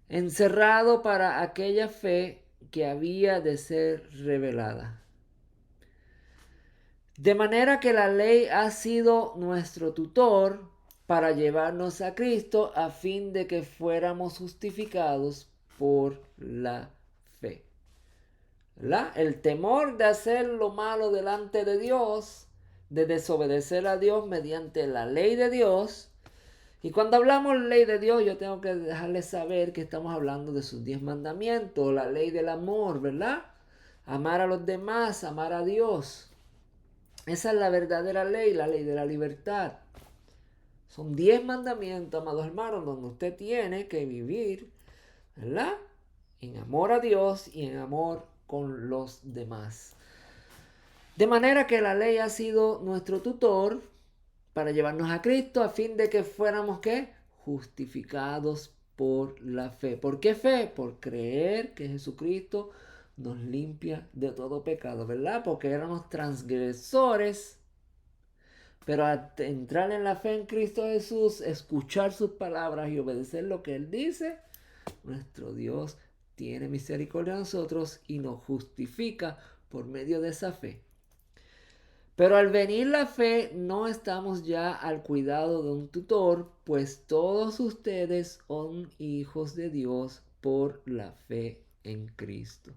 Encerrado para aquella fe que había de ser revelada. De manera que la ley ha sido nuestro tutor para llevarnos a Cristo a fin de que fuéramos justificados por la fe. ¿Verdad? El temor de hacer lo malo delante de Dios, de desobedecer a Dios mediante la ley de Dios. Y cuando hablamos ley de Dios, yo tengo que dejarles saber que estamos hablando de sus 10 mandamientos, la ley del amor, ¿verdad? Amar a los demás, amar a Dios. Esa es la verdadera ley, la ley de la libertad. Son 10 mandamientos, amados hermanos, donde usted tiene que vivir, ¿verdad? En amor a Dios y en amor con los demás. De manera que la ley ha sido nuestro tutor para llevarnos a Cristo a fin de que fuéramos, ¿qué? Justificados por la fe. ¿Por qué fe? Por creer que Jesucristo nos limpia de todo pecado, ¿verdad? Porque éramos transgresores, pero al entrar en la fe en Cristo Jesús, escuchar sus palabras y obedecer lo que Él dice, nuestro Dios tiene misericordia de nosotros y nos justifica por medio de esa fe. Pero al venir la fe, no estamos ya al cuidado de un tutor, pues todos ustedes son hijos de Dios por la fe en Cristo.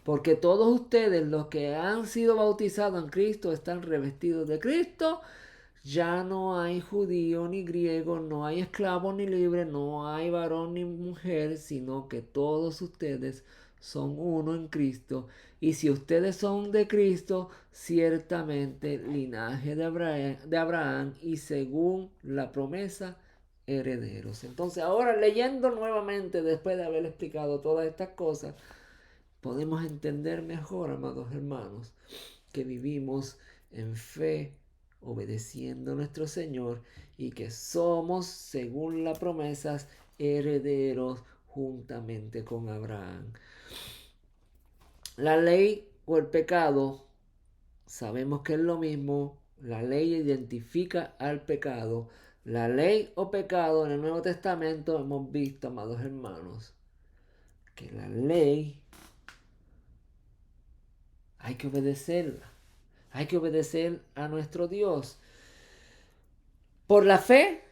Porque todos ustedes, los que han sido bautizados en Cristo, están revestidos de Cristo. Ya no hay judío ni griego, no hay esclavo ni libre, no hay varón ni mujer, sino que todos ustedes son uno en Cristo. Y si ustedes son de Cristo, ciertamente linaje de Abraham y según la promesa, herederos. Entonces ahora leyendo nuevamente, después de haber explicado todas estas cosas, podemos entender mejor, amados hermanos, que vivimos en fe, obedeciendo a nuestro Señor y que somos, según las promesas, herederos juntamente con Abraham. La ley o el pecado, sabemos que es lo mismo. La ley identifica al pecado. La ley o pecado en el Nuevo Testamento hemos visto, amados hermanos, que la ley hay que obedecerla. Hay que obedecer a nuestro Dios. Por la fe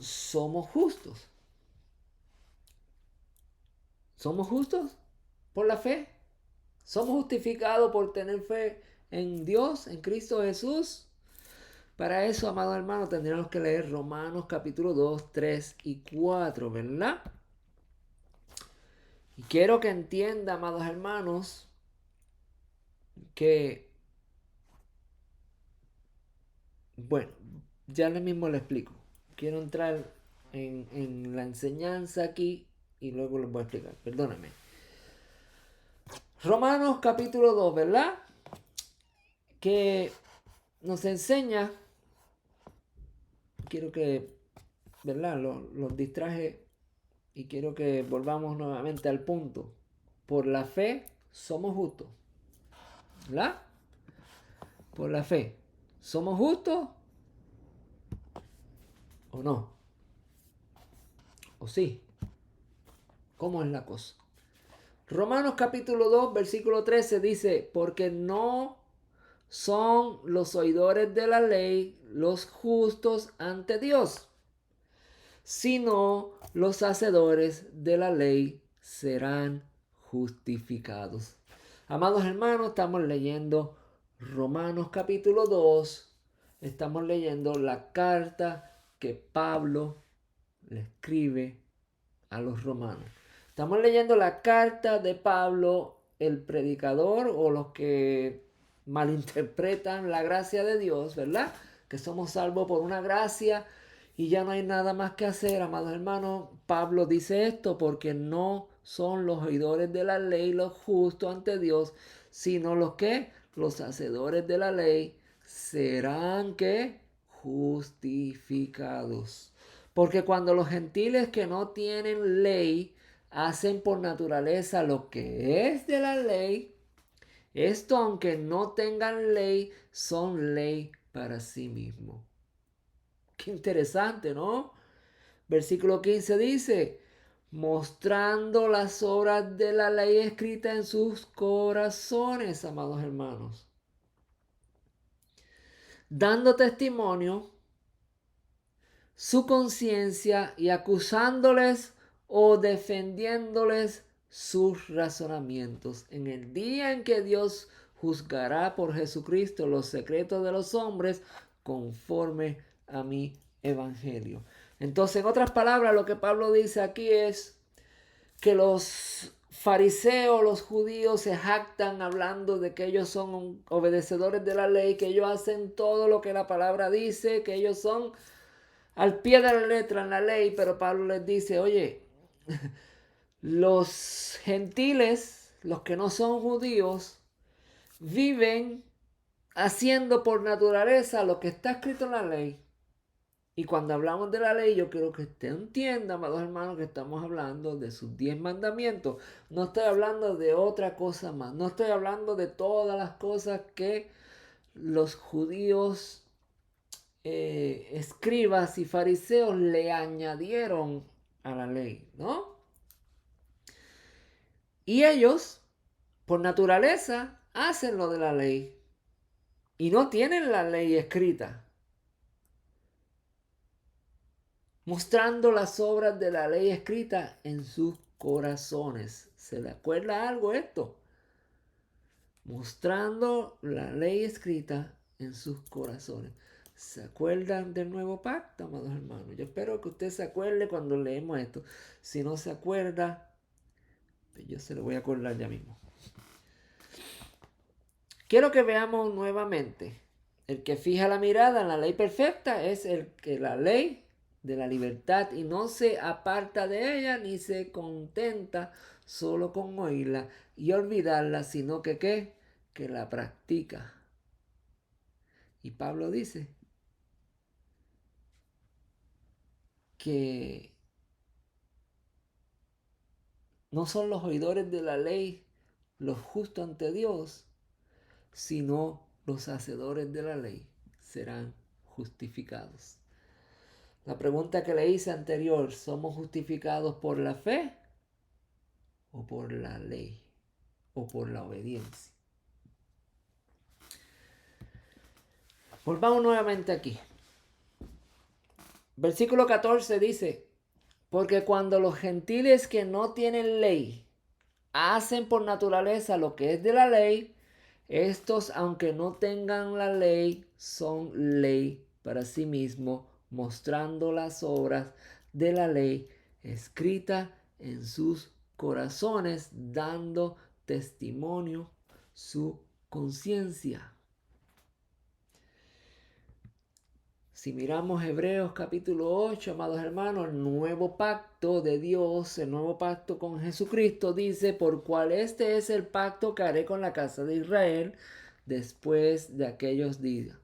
somos justos. ¿Somos justos por la fe? ¿Somos justificados por tener fe en Dios, en Cristo Jesús? Para eso, amados hermanos, tendríamos que leer Romanos capítulo 2, 3 y 4, ¿verdad? Y quiero que entienda, amados hermanos, que, bueno, ya mismo le explico. Quiero entrar en la enseñanza aquí y luego les voy a explicar. Perdóname. Romanos capítulo 2, ¿verdad? Que nos enseña, quiero que, ¿verdad? Los distraje y quiero que volvamos nuevamente al punto. Por la fe somos justos, ¿verdad? Por la fe. ¿Somos justos o no? ¿O sí? ¿Cómo es la cosa? Romanos capítulo 2, versículo 13 dice, porque no son los oidores de la ley los justos ante Dios, sino los hacedores de la ley serán justificados. Amados hermanos, estamos leyendo Romanos capítulo 2, estamos leyendo la carta que Pablo le escribe a los romanos. Estamos leyendo la carta de Pablo, el predicador, o los que malinterpretan la gracia de Dios, ¿verdad? Que somos salvos por una gracia y ya no hay nada más que hacer, amados hermanos. Pablo dice esto porque no son los oidores de la ley los justos ante Dios, sino los que, los hacedores de la ley, serán que justificados. Porque cuando los gentiles que no tienen ley hacen por naturaleza lo que es de la ley, esto aunque no tengan ley, son ley para sí mismos. Qué interesante, ¿no? Versículo 15 dice, mostrando las obras de la ley escrita en sus corazones, amados hermanos, dando testimonio su conciencia y acusándoles o defendiéndoles sus razonamientos. En el día en que Dios juzgará por Jesucristo los secretos de los hombres conforme a mi evangelio. Entonces, en otras palabras, lo que Pablo dice aquí es que los fariseos, los judíos se jactan hablando de que ellos son obedecedores de la ley, que ellos hacen todo lo que la palabra dice, que ellos son al pie de la letra en la ley, pero Pablo les dice, oye, los gentiles, los que no son judíos, viven haciendo por naturaleza lo que está escrito en la ley. Y cuando hablamos de la ley, yo quiero que usted entienda, amados hermanos, que estamos hablando de sus 10 mandamientos. No estoy hablando de otra cosa más. No estoy hablando de todas las cosas que los judíos, escribas y fariseos le añadieron a la ley, ¿no? Y ellos, por naturaleza, hacen lo de la ley y no tienen la ley escrita, mostrando las obras de la ley escrita en sus corazones. ¿Se le acuerda algo esto? Mostrando la ley escrita en sus corazones. ¿Se acuerdan del nuevo pacto, amados hermanos? Yo espero que usted se acuerde cuando leemos esto. Si no se acuerda, pues yo se lo voy a acordar ya mismo. Quiero que veamos nuevamente. El que fija la mirada en la ley perfecta es el que la ley de la libertad y no se aparta de ella ni se contenta solo con oírla y olvidarla, sino que ¿qué? Que la practica. Y Pablo dice que no son los oidores de la ley los justos ante Dios, sino los hacedores de la ley serán justificados. La pregunta que le hice anterior, ¿somos justificados por la fe o por la ley o por la obediencia? Volvamos nuevamente aquí. Versículo 14 dice, porque cuando los gentiles que no tienen ley hacen por naturaleza lo que es de la ley, estos, aunque no tengan la ley, son ley para sí mismos, mostrando las obras de la ley escrita en sus corazones, dando testimonio su conciencia. Si miramos Hebreos capítulo 8, amados hermanos, el nuevo pacto de Dios, el nuevo pacto con Jesucristo, dice, por cual este es el pacto que haré con la casa de Israel después de aquellos días.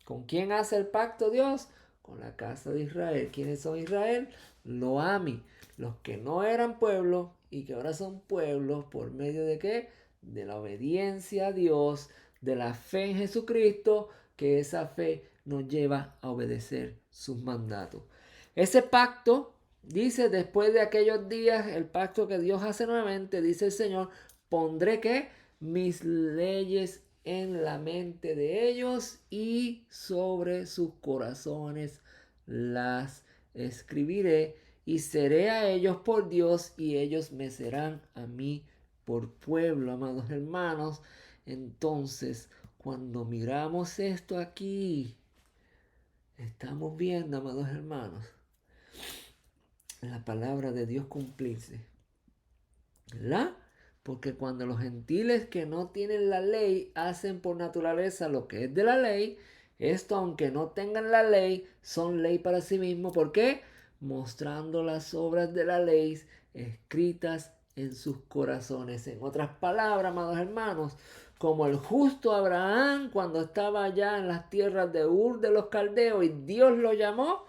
¿Con quién hace el pacto Dios? Con la casa de Israel. ¿Quiénes son Israel? Lo ami, los que no eran pueblo y que ahora son pueblos, ¿por medio de qué? De la obediencia a Dios, de la fe en Jesucristo, que esa fe nos lleva a obedecer sus mandatos. Ese pacto, dice, después de aquellos días, el pacto que Dios hace nuevamente, dice el Señor, pondré que mis leyes en la mente de ellos y sobre sus corazones las escribiré y seré a ellos por Dios y ellos me serán a mí por pueblo, amados hermanos. Entonces, cuando miramos esto aquí, estamos viendo, amados hermanos, la palabra de Dios cumplirse, ¿verdad? Porque cuando los gentiles que no tienen la ley hacen por naturaleza lo que es de la ley, esto aunque no tengan la ley, son ley para sí mismos. ¿Por qué? Mostrando las obras de la ley escritas en sus corazones. En otras palabras, amados hermanos, como el justo Abraham cuando estaba allá en las tierras de Ur de los Caldeos y Dios lo llamó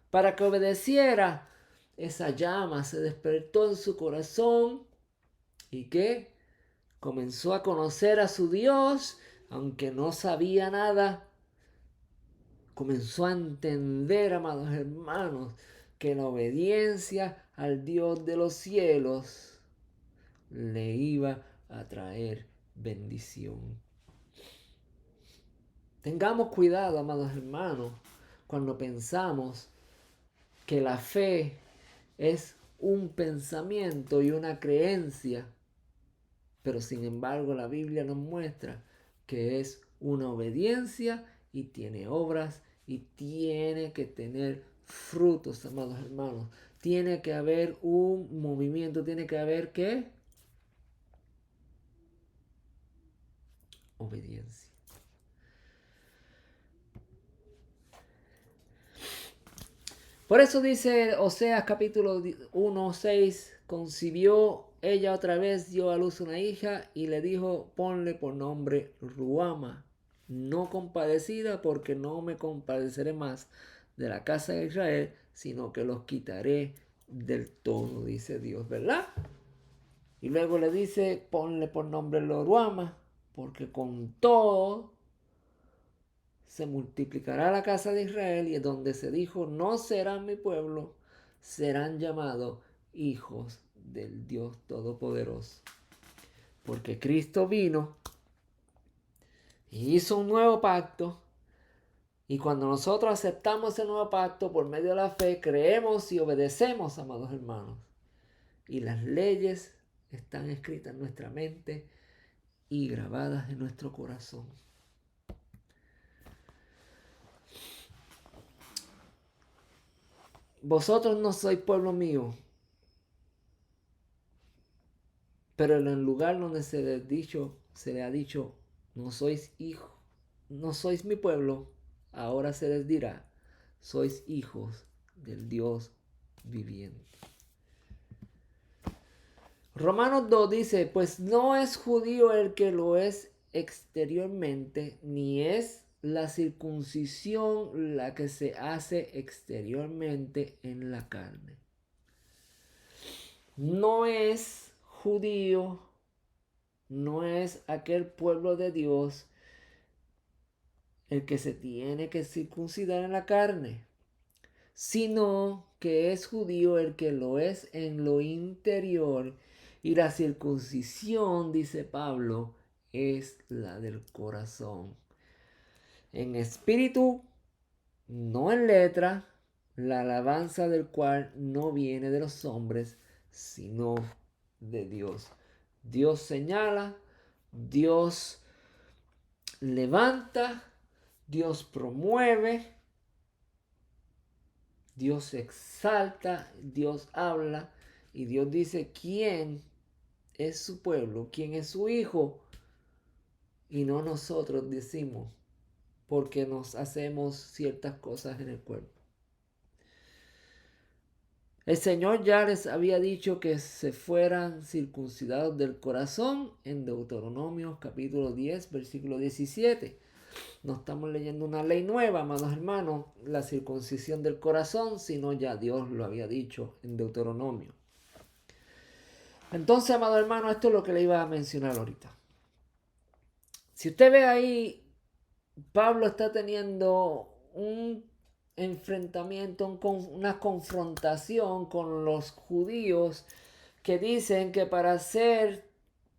para que obedeciera, esa llama se despertó en su corazón y que comenzó a conocer a su Dios, aunque no sabía nada, comenzó a entender, amados hermanos, que la obediencia al Dios de los cielos le iba a traer bendición. Tengamos cuidado, amados hermanos, cuando pensamos que la fe es un pensamiento y una creencia, pero sin embargo la Biblia nos muestra que es una obediencia y tiene obras y tiene que tener frutos, amados hermanos. Tiene que haber un movimiento, tiene que haber ¿qué? Obediencia. Por eso dice Oseas capítulo 1, 6, concibió ella otra vez, dio a luz una hija y le dijo, ponle por nombre Ruama, no compadecida porque no me compadeceré más de la casa de Israel, sino que los quitaré del todo, dice Dios, ¿verdad? Y luego le dice, ponle por nombre Loruama, porque con todo se multiplicará la casa de Israel, y es donde se dijo, no serán mi pueblo, serán llamados hijos del Dios Todopoderoso. Porque Cristo vino y hizo un nuevo pacto, y cuando nosotros aceptamos ese nuevo pacto por medio de la fe, creemos y obedecemos, amados hermanos, y las leyes están escritas en nuestra mente y grabadas en nuestro corazón. Vosotros no sois pueblo mío, pero en el lugar donde se le ha dicho, no sois hijo, no sois mi pueblo, ahora se les dirá, sois hijos del Dios viviente. Romanos 2 dice, pues no es judío el que lo es exteriormente, ni es la circuncisión la que se hace exteriormente en la carne. No es judío, no es aquel pueblo de Dios el que se tiene que circuncidar en la carne, sino que es judío el que lo es en lo interior, y la circuncisión, dice Pablo, es la del corazón, en espíritu, no en letra, la alabanza del cual no viene de los hombres, sino de Dios. Dios señala, Dios levanta, Dios promueve, Dios exalta, Dios habla, y Dios dice quién es su pueblo, quién es su hijo, y no nosotros decimos porque nos hacemos ciertas cosas en el cuerpo. El Señor ya les había dicho que se fueran circuncidados del corazón en Deuteronomio capítulo 10, versículo 17. No estamos leyendo una ley nueva, amados hermanos, la circuncisión del corazón, sino ya Dios lo había dicho en Deuteronomio. Entonces, amado hermano, esto es lo que le iba a mencionar ahorita. Si usted ve ahí, Pablo está teniendo un enfrentamiento, una confrontación con los judíos que dicen que para ser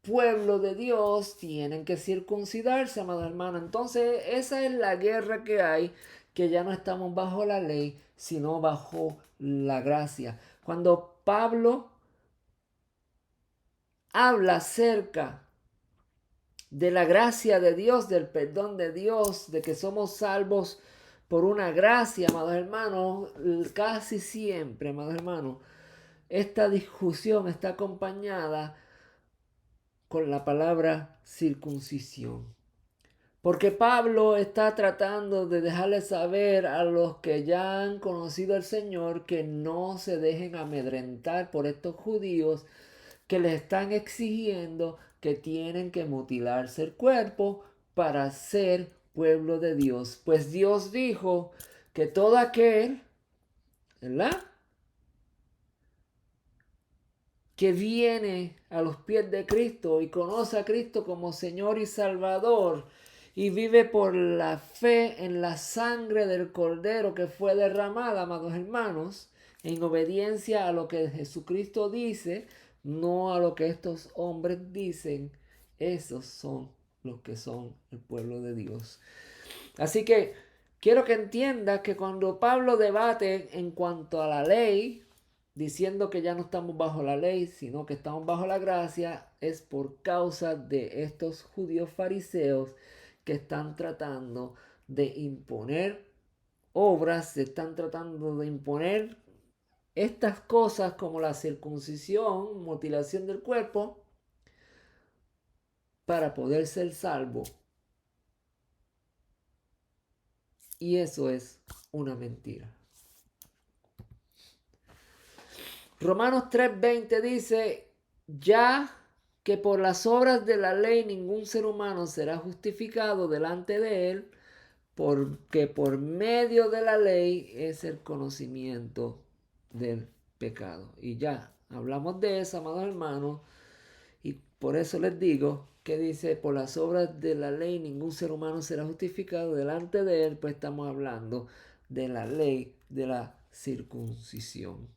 pueblo de Dios tienen que circuncidarse, amado hermano. Entonces esa es la guerra que hay, que ya no estamos bajo la ley, sino bajo la gracia. Cuando Pablo habla acerca de la gracia de Dios, del perdón de Dios, de que somos salvos por una gracia, amados hermanos, casi siempre, amados hermanos, esta discusión está acompañada con la palabra circuncisión. Porque Pablo está tratando de dejarle saber a los que ya han conocido al Señor que no se dejen amedrentar por estos judíos que les están exigiendo que tienen que mutilarse el cuerpo para ser pueblo de Dios. Pues Dios dijo que todo aquel, ¿verdad?, que viene a los pies de Cristo y conoce a Cristo como Señor y Salvador y vive por la fe en la sangre del Cordero que fue derramada, amados hermanos, en obediencia a lo que Jesucristo dice, no a lo que estos hombres dicen, esos son los que son el pueblo de Dios. Así que quiero que entiendas que cuando Pablo debate en cuanto a la ley, diciendo que ya no estamos bajo la ley, sino que estamos bajo la gracia, es por causa de estos judíos fariseos que están tratando de imponer obras, se están tratando de imponer estas cosas como la circuncisión, mutilación del cuerpo, para poder ser salvo. Y eso es una mentira. Romanos 3:20 dice, ya que por las obras de la ley ningún ser humano será justificado delante de él, porque por medio de la ley es el conocimiento del pecado. Y ya hablamos de eso, amados hermanos, y por eso les digo que dice, por las obras de la ley ningún ser humano será justificado delante de él, pues estamos hablando de la ley de la circuncisión.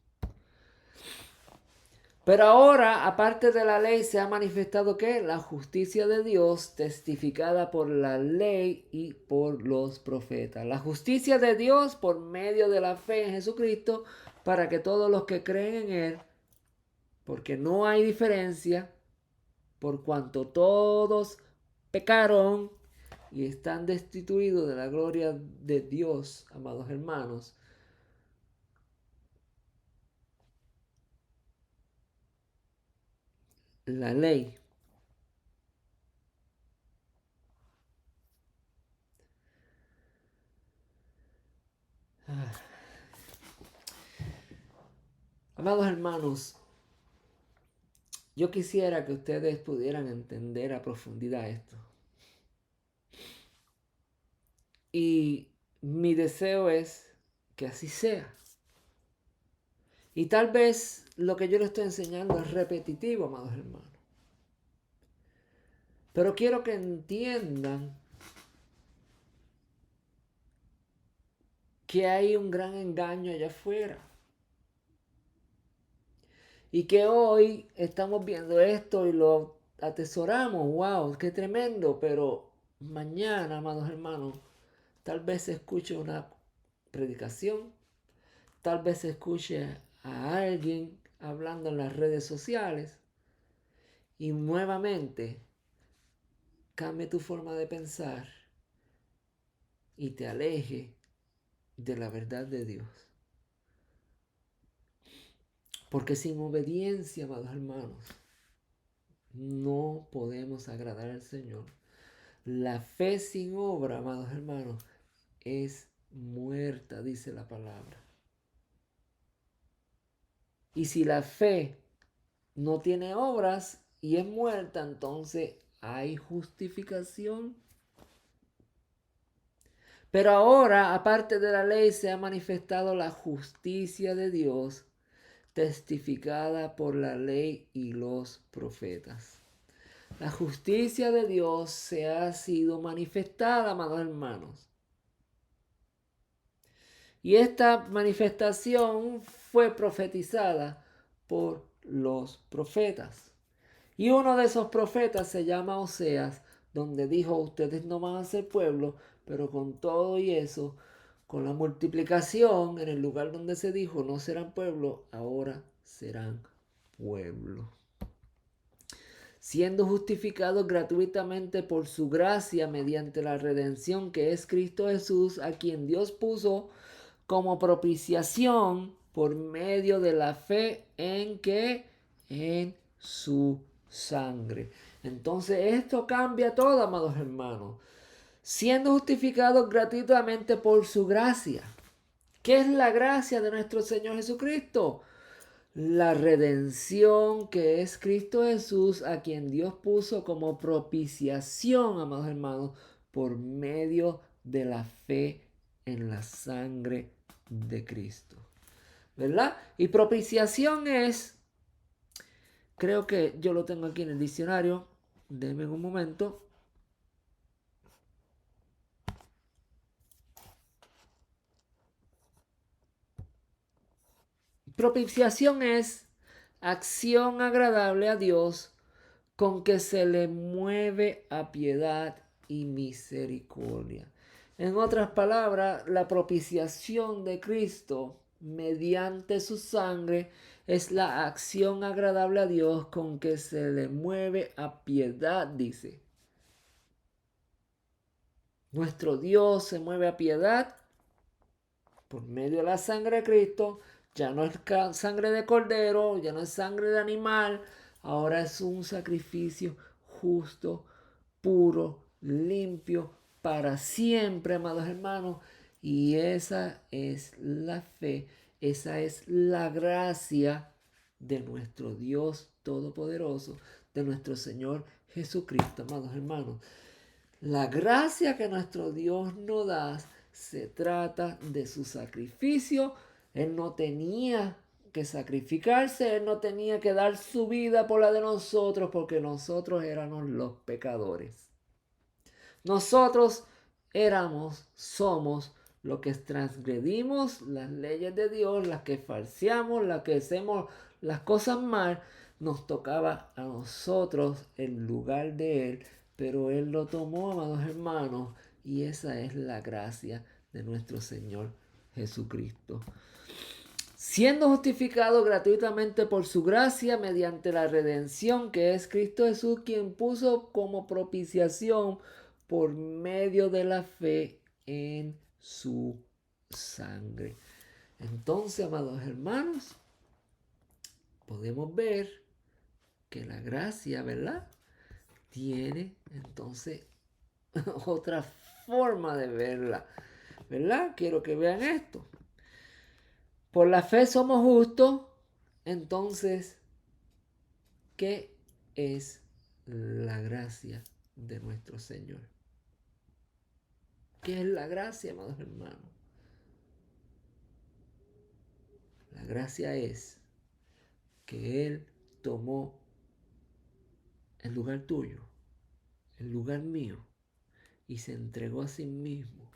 Pero ahora, aparte de la ley, se ha manifestado que la justicia de Dios testificada por la ley y por los profetas. La justicia de Dios por medio de la fe en Jesucristo para que todos los que creen en Él, porque no hay diferencia, por cuanto todos pecaron y están destituidos de la gloria de Dios, amados hermanos. La ley amados hermanos, yo quisiera que ustedes pudieran entender a profundidad esto. Y mi deseo es que así sea. Y tal vez lo que yo les estoy enseñando es repetitivo, amados hermanos. Pero quiero que entiendan que hay un gran engaño allá afuera. Y que hoy estamos viendo esto y lo atesoramos. ¡Wow! ¡Qué tremendo! Pero mañana, amados hermanos, tal vez se escuche una predicación. Tal vez se escuche a alguien hablando en las redes sociales. Y nuevamente cambie tu forma de pensar y te aleje de la verdad de Dios. Porque sin obediencia, amados hermanos, no podemos agradar al Señor. La fe sin obra, amados hermanos, es muerta, dice la palabra. Y si la fe no tiene obras y es muerta, entonces hay justificación. Pero ahora, aparte de la ley, se ha manifestado la justicia de Dios, testificada por la ley y los profetas. La justicia de Dios se ha sido manifestada, amados hermanos. Y esta manifestación fue profetizada por los profetas. Y uno de esos profetas se llama Oseas, donde dijo, ustedes no van a ser pueblo, pero con todo y eso, con la multiplicación, en el lugar donde se dijo, no serán pueblo, ahora serán pueblo. Siendo justificados gratuitamente por su gracia mediante la redención que es Cristo Jesús, a quien Dios puso como propiciación por medio de la fe en que en su sangre. Entonces esto cambia todo, amados hermanos. Siendo justificados gratuitamente por su gracia. ¿Qué es la gracia de nuestro Señor Jesucristo? La redención que es Cristo Jesús, a quien Dios puso como propiciación, amados hermanos, por medio de la fe en la sangre de Cristo. ¿Verdad? Y propiciación es, creo que yo lo tengo aquí en el diccionario, denme un momento. Propiciación es acción agradable a Dios con que se le mueve a piedad y misericordia. En otras palabras, la propiciación de Cristo mediante su sangre es la acción agradable a Dios con que se le mueve a piedad, dice. Nuestro Dios se mueve a piedad por medio de la sangre de Cristo. Ya no es sangre de cordero, ya no es sangre de animal, ahora es un sacrificio justo, puro, limpio, para siempre, amados hermanos. Y esa es la fe, esa es la gracia de nuestro Dios Todopoderoso, de nuestro Señor Jesucristo, amados hermanos. La gracia que nuestro Dios nos da se trata de su sacrificio. Él no tenía que sacrificarse, Él no tenía que dar su vida por la de nosotros porque nosotros éramos los pecadores. Nosotros somos los que transgredimos las leyes de Dios, las que falseamos, las que hacemos las cosas mal. Nos tocaba a nosotros el lugar de Él, pero Él lo tomó, amados hermanos, y esa es la gracia de nuestro Señor Jesucristo. Siendo justificado gratuitamente por su gracia mediante la redención que es Cristo Jesús, quien puso como propiciación por medio de la fe en su sangre. Entonces, amados hermanos, podemos ver que la gracia, ¿verdad? Tiene entonces otra forma de verla, ¿verdad? Quiero que vean esto. Por la fe somos justos, entonces, ¿qué es la gracia de nuestro Señor? ¿Qué es la gracia, amados hermanos? La gracia es que Él tomó el lugar tuyo, el lugar mío, y se entregó a sí mismo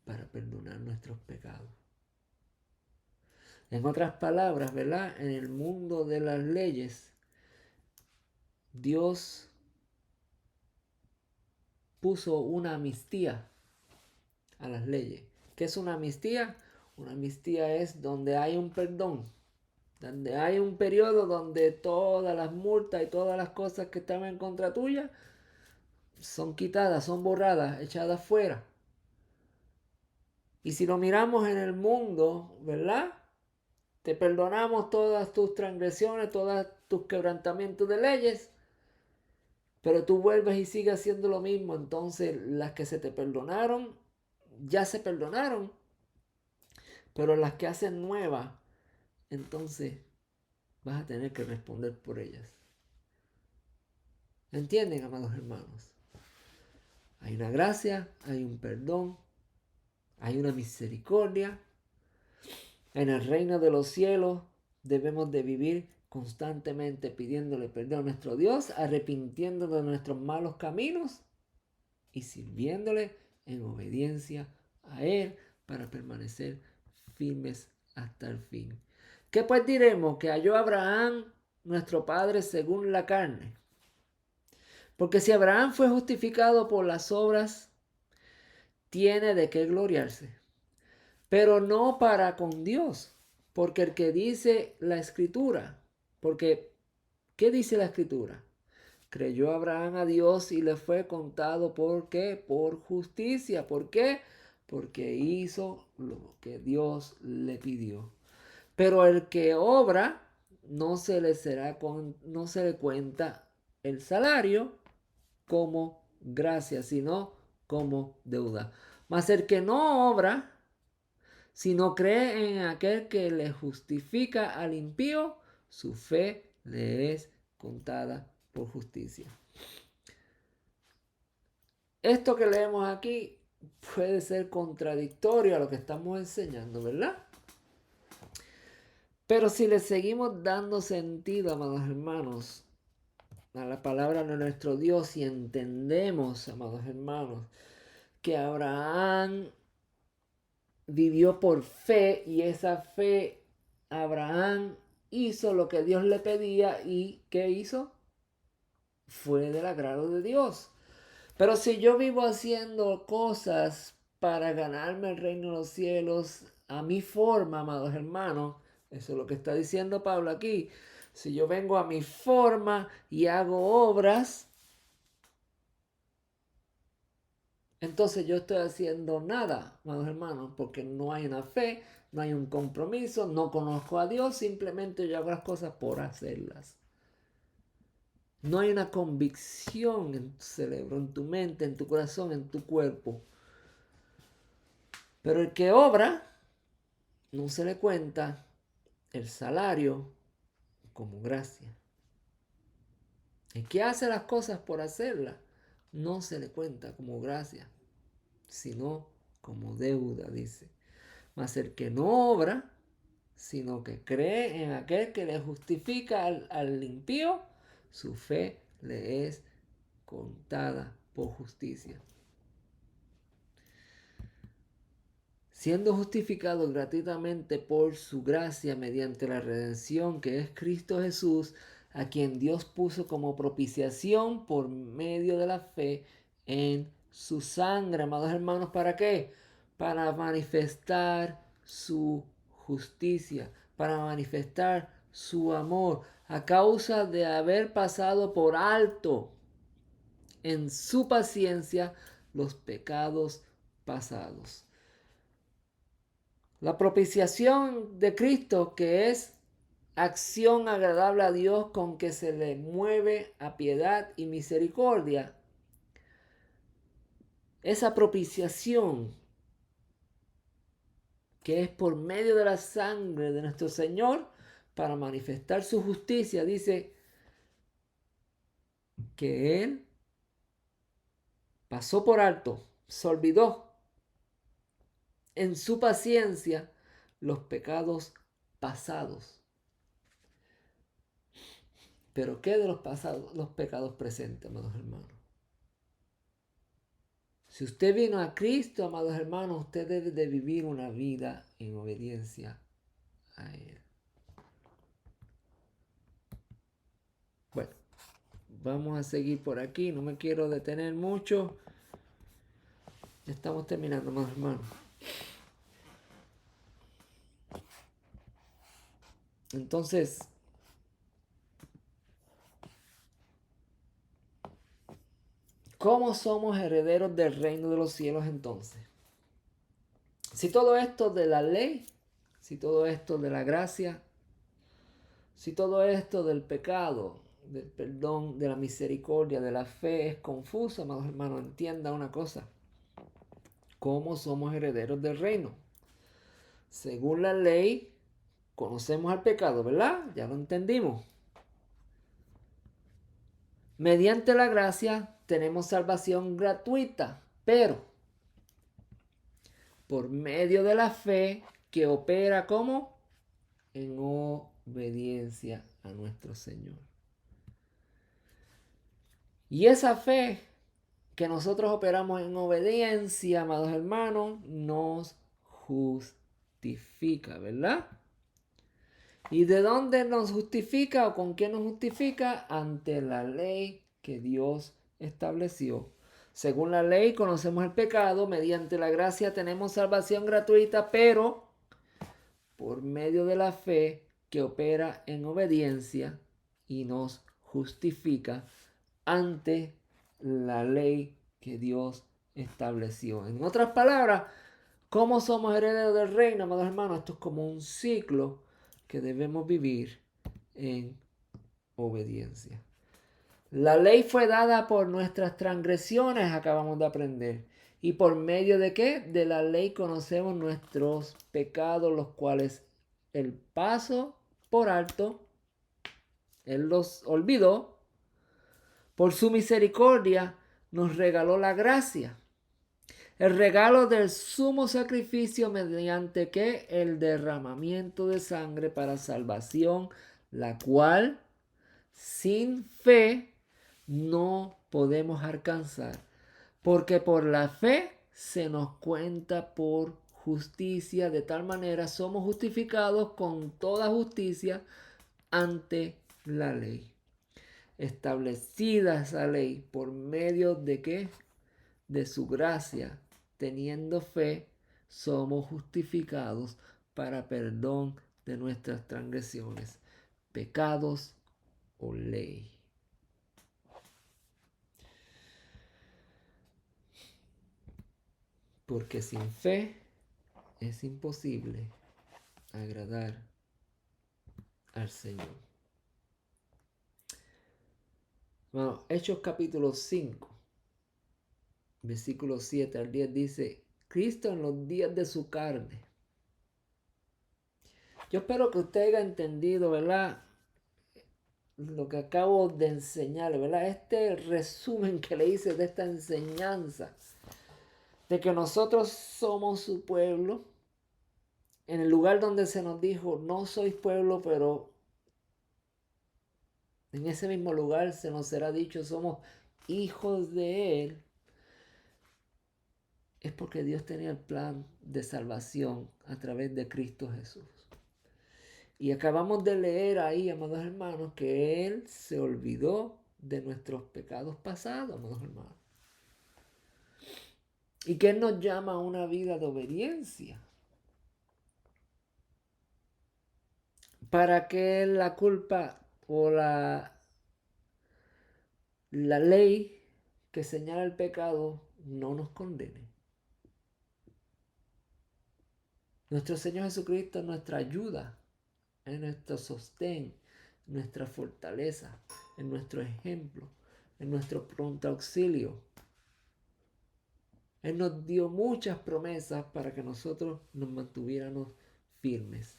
para perdonar nuestros pecados. En otras palabras, ¿verdad? En el mundo de las leyes, Dios puso una amnistía a las leyes. ¿Qué es una amnistía? Una amnistía es donde hay un perdón, donde hay un periodo donde todas las multas y todas las cosas que estaban en contra tuya son quitadas, son borradas, echadas fuera. Y si lo miramos en el mundo, ¿verdad? Te perdonamos todas tus transgresiones, todos tus quebrantamientos de leyes, pero tú vuelves y sigues haciendo lo mismo. Entonces las que se te perdonaron, ya se perdonaron, pero las que hacen nuevas, entonces vas a tener que responder por ellas. ¿Entienden, amados hermanos? Hay una gracia, hay un perdón, hay una misericordia. En el reino de los cielos debemos de vivir constantemente pidiéndole perdón a nuestro Dios, arrepintiéndonos de nuestros malos caminos y sirviéndole en obediencia a Él para permanecer firmes hasta el fin. ¿Qué pues diremos? Que halló Abraham, nuestro padre, según la carne. Porque si Abraham fue justificado por las obras, tiene de qué gloriarse, pero no para con Dios, porque el que dice la escritura, porque ¿qué dice la escritura? Creyó Abraham a Dios y le fue contado ¿por qué? Por justicia. ¿Por qué? Porque hizo lo que Dios le pidió. Pero el que obra no se le cuenta el salario como gracia, sino como deuda. Mas el que no obra, sino cree en aquel que le justifica al impío, su fe le es contada por justicia. Esto que leemos aquí puede ser contradictorio a lo que estamos enseñando, ¿verdad? Pero si le seguimos dando sentido, amados hermanos, a la palabra de nuestro Dios y entendemos, amados hermanos, que Abraham vivió por fe y esa fe, Abraham hizo lo que Dios le pedía y ¿qué hizo? Fue del agrado de Dios. Pero si yo vivo haciendo cosas para ganarme el reino de los cielos a mi forma, amados hermanos, eso es lo que está diciendo Pablo aquí. Si yo vengo a mi forma y hago obras, entonces yo estoy haciendo nada, amados hermanos, porque no hay una fe, no hay un compromiso, no conozco a Dios, simplemente yo hago las cosas por hacerlas. No hay una convicción en tu cerebro, en tu mente, en tu corazón, en tu cuerpo. Pero el que obra, no se le cuenta el salario como gracia. El que hace las cosas por hacerlas, no se le cuenta como gracia, sino como deuda, dice. Mas el que no obra, sino que cree en aquel que le justifica al impío, su fe le es contada por justicia. Siendo justificado gratuitamente por su gracia mediante la redención que es Cristo Jesús, a quien Dios puso como propiciación por medio de la fe en su sangre, amados hermanos, ¿para qué? Para manifestar su justicia, para manifestar su amor, a causa de haber pasado por alto en su paciencia los pecados pasados. La propiciación de Cristo, que es acción agradable a Dios con que se le mueve a piedad y misericordia. Esa propiciación, que es por medio de la sangre de nuestro Señor, para manifestar su justicia, dice que Él pasó por alto, se olvidó en su paciencia los pecados pasados. Pero ¿qué de los pasados, los pecados presentes, amados hermanos? Si usted vino a Cristo, amados hermanos, usted debe de vivir una vida en obediencia a Él. Bueno, vamos a seguir por aquí. No me quiero detener mucho. Ya estamos terminando, amados hermanos. Entonces, ¿cómo somos herederos del reino de los cielos entonces? Si todo esto de la ley, si todo esto de la gracia, si todo esto del pecado, del perdón, de la misericordia, de la fe es confuso, amados hermanos, entienda una cosa. ¿Cómo somos herederos del reino? Según la ley, conocemos al pecado, ¿verdad? Ya lo entendimos. Mediante la gracia tenemos salvación gratuita, pero por medio de la fe que opera como en obediencia a nuestro Señor. Y esa fe que nosotros operamos en obediencia, amados hermanos, nos justifica, ¿verdad? ¿Y de dónde nos justifica o con qué nos justifica? Ante la ley que Dios estableció. Según la ley conocemos el pecado, mediante la gracia tenemos salvación gratuita, pero por medio de la fe que opera en obediencia y nos justifica ante la ley que Dios estableció. En otras palabras, ¿cómo somos herederos del reino, amados hermanos? Esto es como un ciclo que debemos vivir en obediencia. La ley fue dada por nuestras transgresiones, acabamos de aprender. ¿Y por medio de qué? De la ley conocemos nuestros pecados, los cuales el paso por alto, Él los olvidó. Por su misericordia nos regaló la gracia. El regalo del sumo sacrificio mediante que el derramamiento de sangre para salvación, la cual sin fe no podemos alcanzar, porque por la fe se nos cuenta por justicia, de tal manera somos justificados con toda justicia ante la ley. Establecida esa ley por medio de qué? De su gracia, teniendo fe, somos justificados para perdón de nuestras transgresiones, pecados o ley. Porque sin fe es imposible agradar al Señor. Bueno, Hechos capítulo 5, versículo 7 al 10 dice, Cristo en los días de su carne. Yo espero que usted haya entendido, ¿verdad? lo que acabo de enseñarle, ¿verdad? Este resumen que le hice de esta enseñanza, de que nosotros somos su pueblo, en el lugar donde se nos dijo, no sois pueblo, pero en ese mismo lugar se nos será dicho, somos hijos de Él, es porque Dios tenía el plan de salvación a través de Cristo Jesús. Y acabamos de leer ahí, amados hermanos, que Él se olvidó de nuestros pecados pasados, amados hermanos. Y que Él nos llama a una vida de obediencia. Para que la culpa o la ley que señala el pecado no nos condene. Nuestro Señor Jesucristo es nuestra ayuda, es nuestro sostén, nuestra fortaleza, es nuestro ejemplo, es nuestro pronto auxilio. Él nos dio muchas promesas para que nosotros nos mantuviéramos firmes.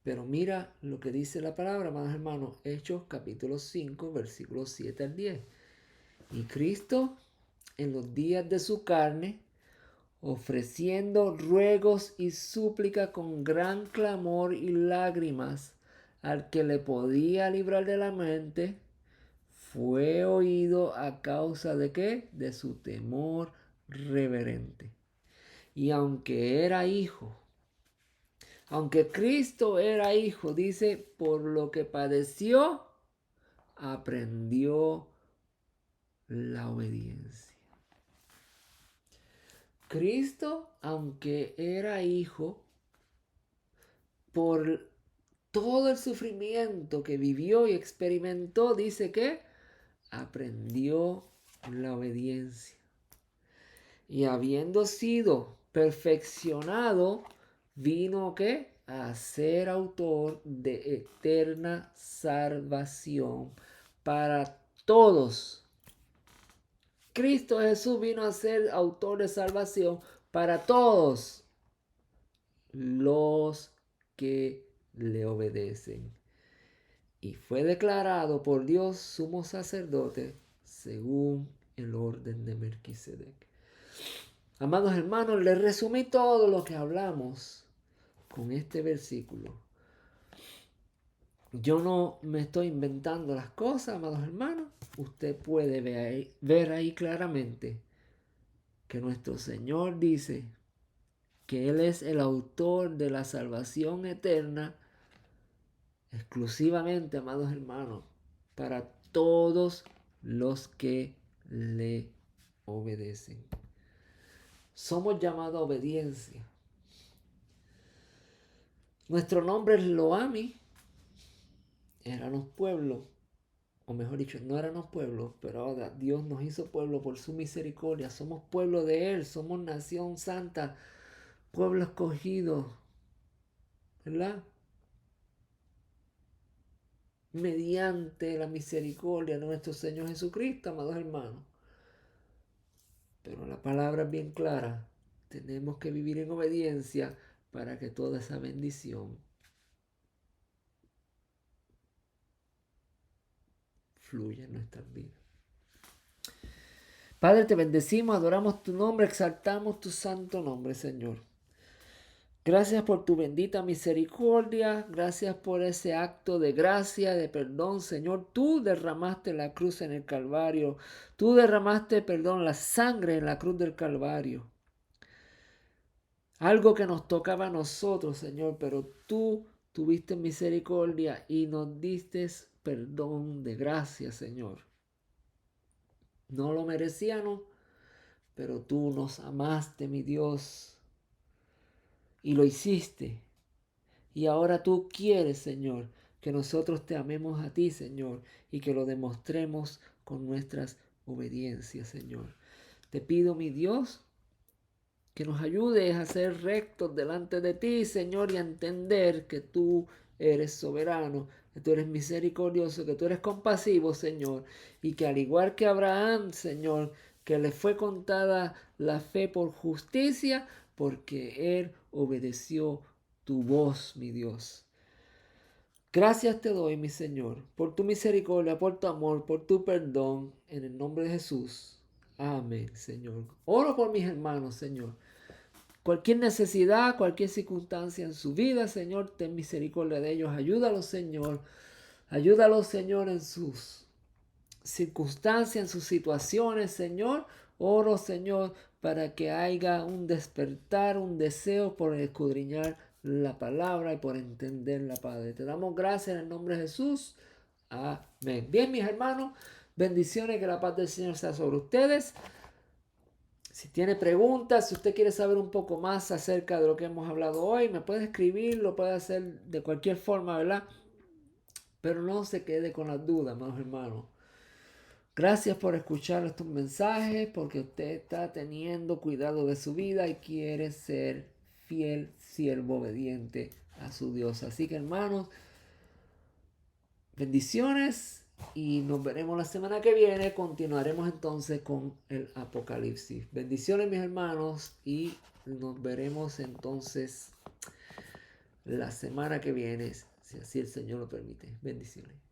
Pero mira lo que dice la palabra, amados hermanos, Hechos capítulo 5, versículos 7 al 10. Y Cristo, en los días de su carne, ofreciendo ruegos y súplica con gran clamor y lágrimas al que le podía librar de la muerte, fue oído a causa de ¿qué? De su temor reverente. Y aunque Cristo era hijo, dice, por lo que padeció, aprendió la obediencia. Cristo, aunque era hijo, por todo el sufrimiento que vivió y experimentó, dice que aprendió la obediencia. Y habiendo sido perfeccionado, vino ¿qué? A ser autor de eterna salvación para todos. Cristo Jesús vino a ser autor de salvación para todos los que le obedecen. Y fue declarado por Dios sumo sacerdote según el orden de Melquisedec. Amados hermanos, les resumí todo lo que hablamos con este versículo. Yo no me estoy inventando las cosas, amados hermanos. Usted puede ver ahí claramente que nuestro Señor dice que Él es el autor de la salvación eterna exclusivamente, amados hermanos, para todos los que le obedecen. Somos llamados a obediencia. Nuestro nombre es Loami. Éramos pueblo, o mejor dicho, no éramos pueblo, pero ahora Dios nos hizo pueblo por su misericordia. Somos pueblo de Él, somos nación santa, pueblo escogido, ¿verdad? Mediante la misericordia de nuestro Señor Jesucristo, amados hermanos. Pero la palabra es bien clara. Tenemos que vivir en obediencia para que toda esa bendición fluya en nuestras vidas. Padre, te bendecimos, adoramos tu nombre, exaltamos tu santo nombre, Señor. Gracias por tu bendita misericordia, gracias por ese acto de gracia, de perdón, Señor. Tú derramaste la cruz en el Calvario, tú derramaste, perdón, la sangre en la cruz del Calvario. Algo que nos tocaba a nosotros, Señor, pero tú tuviste misericordia y nos diste perdón de gracia, Señor. No lo merecíamos, pero tú nos amaste, mi Dios, y lo hiciste. Y ahora tú quieres, Señor, que nosotros te amemos a ti, Señor, y que lo demostremos con nuestras obediencias, Señor. Te pido, mi Dios, que nos ayudes a ser rectos delante de ti, Señor, y a entender que tú eres soberano, que tú eres misericordioso, que tú eres compasivo, Señor, y que al igual que Abraham, Señor, que le fue contada la fe por justicia, porque él obedeció tu voz, mi Dios. Gracias te doy, mi Señor, por tu misericordia, por tu amor, por tu perdón, en el nombre de Jesús. Amén, Señor. Oro por mis hermanos, Señor. Cualquier necesidad, cualquier circunstancia en su vida, Señor, ten misericordia de ellos. Ayúdalos, Señor. Ayúdalos, Señor, en sus circunstancias, en sus situaciones, Señor. Oro, Señor, para que haya un despertar, un deseo por escudriñar la palabra y por entenderla, Padre. Te damos gracias en el nombre de Jesús. Amén. Bien, mis hermanos, bendiciones, que la paz del Señor sea sobre ustedes. Si tiene preguntas, si usted quiere saber un poco más acerca de lo que hemos hablado hoy, me puede escribir, lo puede hacer de cualquier forma, ¿verdad? Pero no se quede con las dudas, amados hermanos. Gracias por escuchar estos mensajes, porque usted está teniendo cuidado de su vida y quiere ser fiel, siervo, obediente a su Dios. Así que, hermanos, bendiciones y nos veremos la semana que viene. Continuaremos entonces con el Apocalipsis. Bendiciones, mis hermanos, y nos veremos entonces la semana que viene, si así el Señor lo permite. Bendiciones.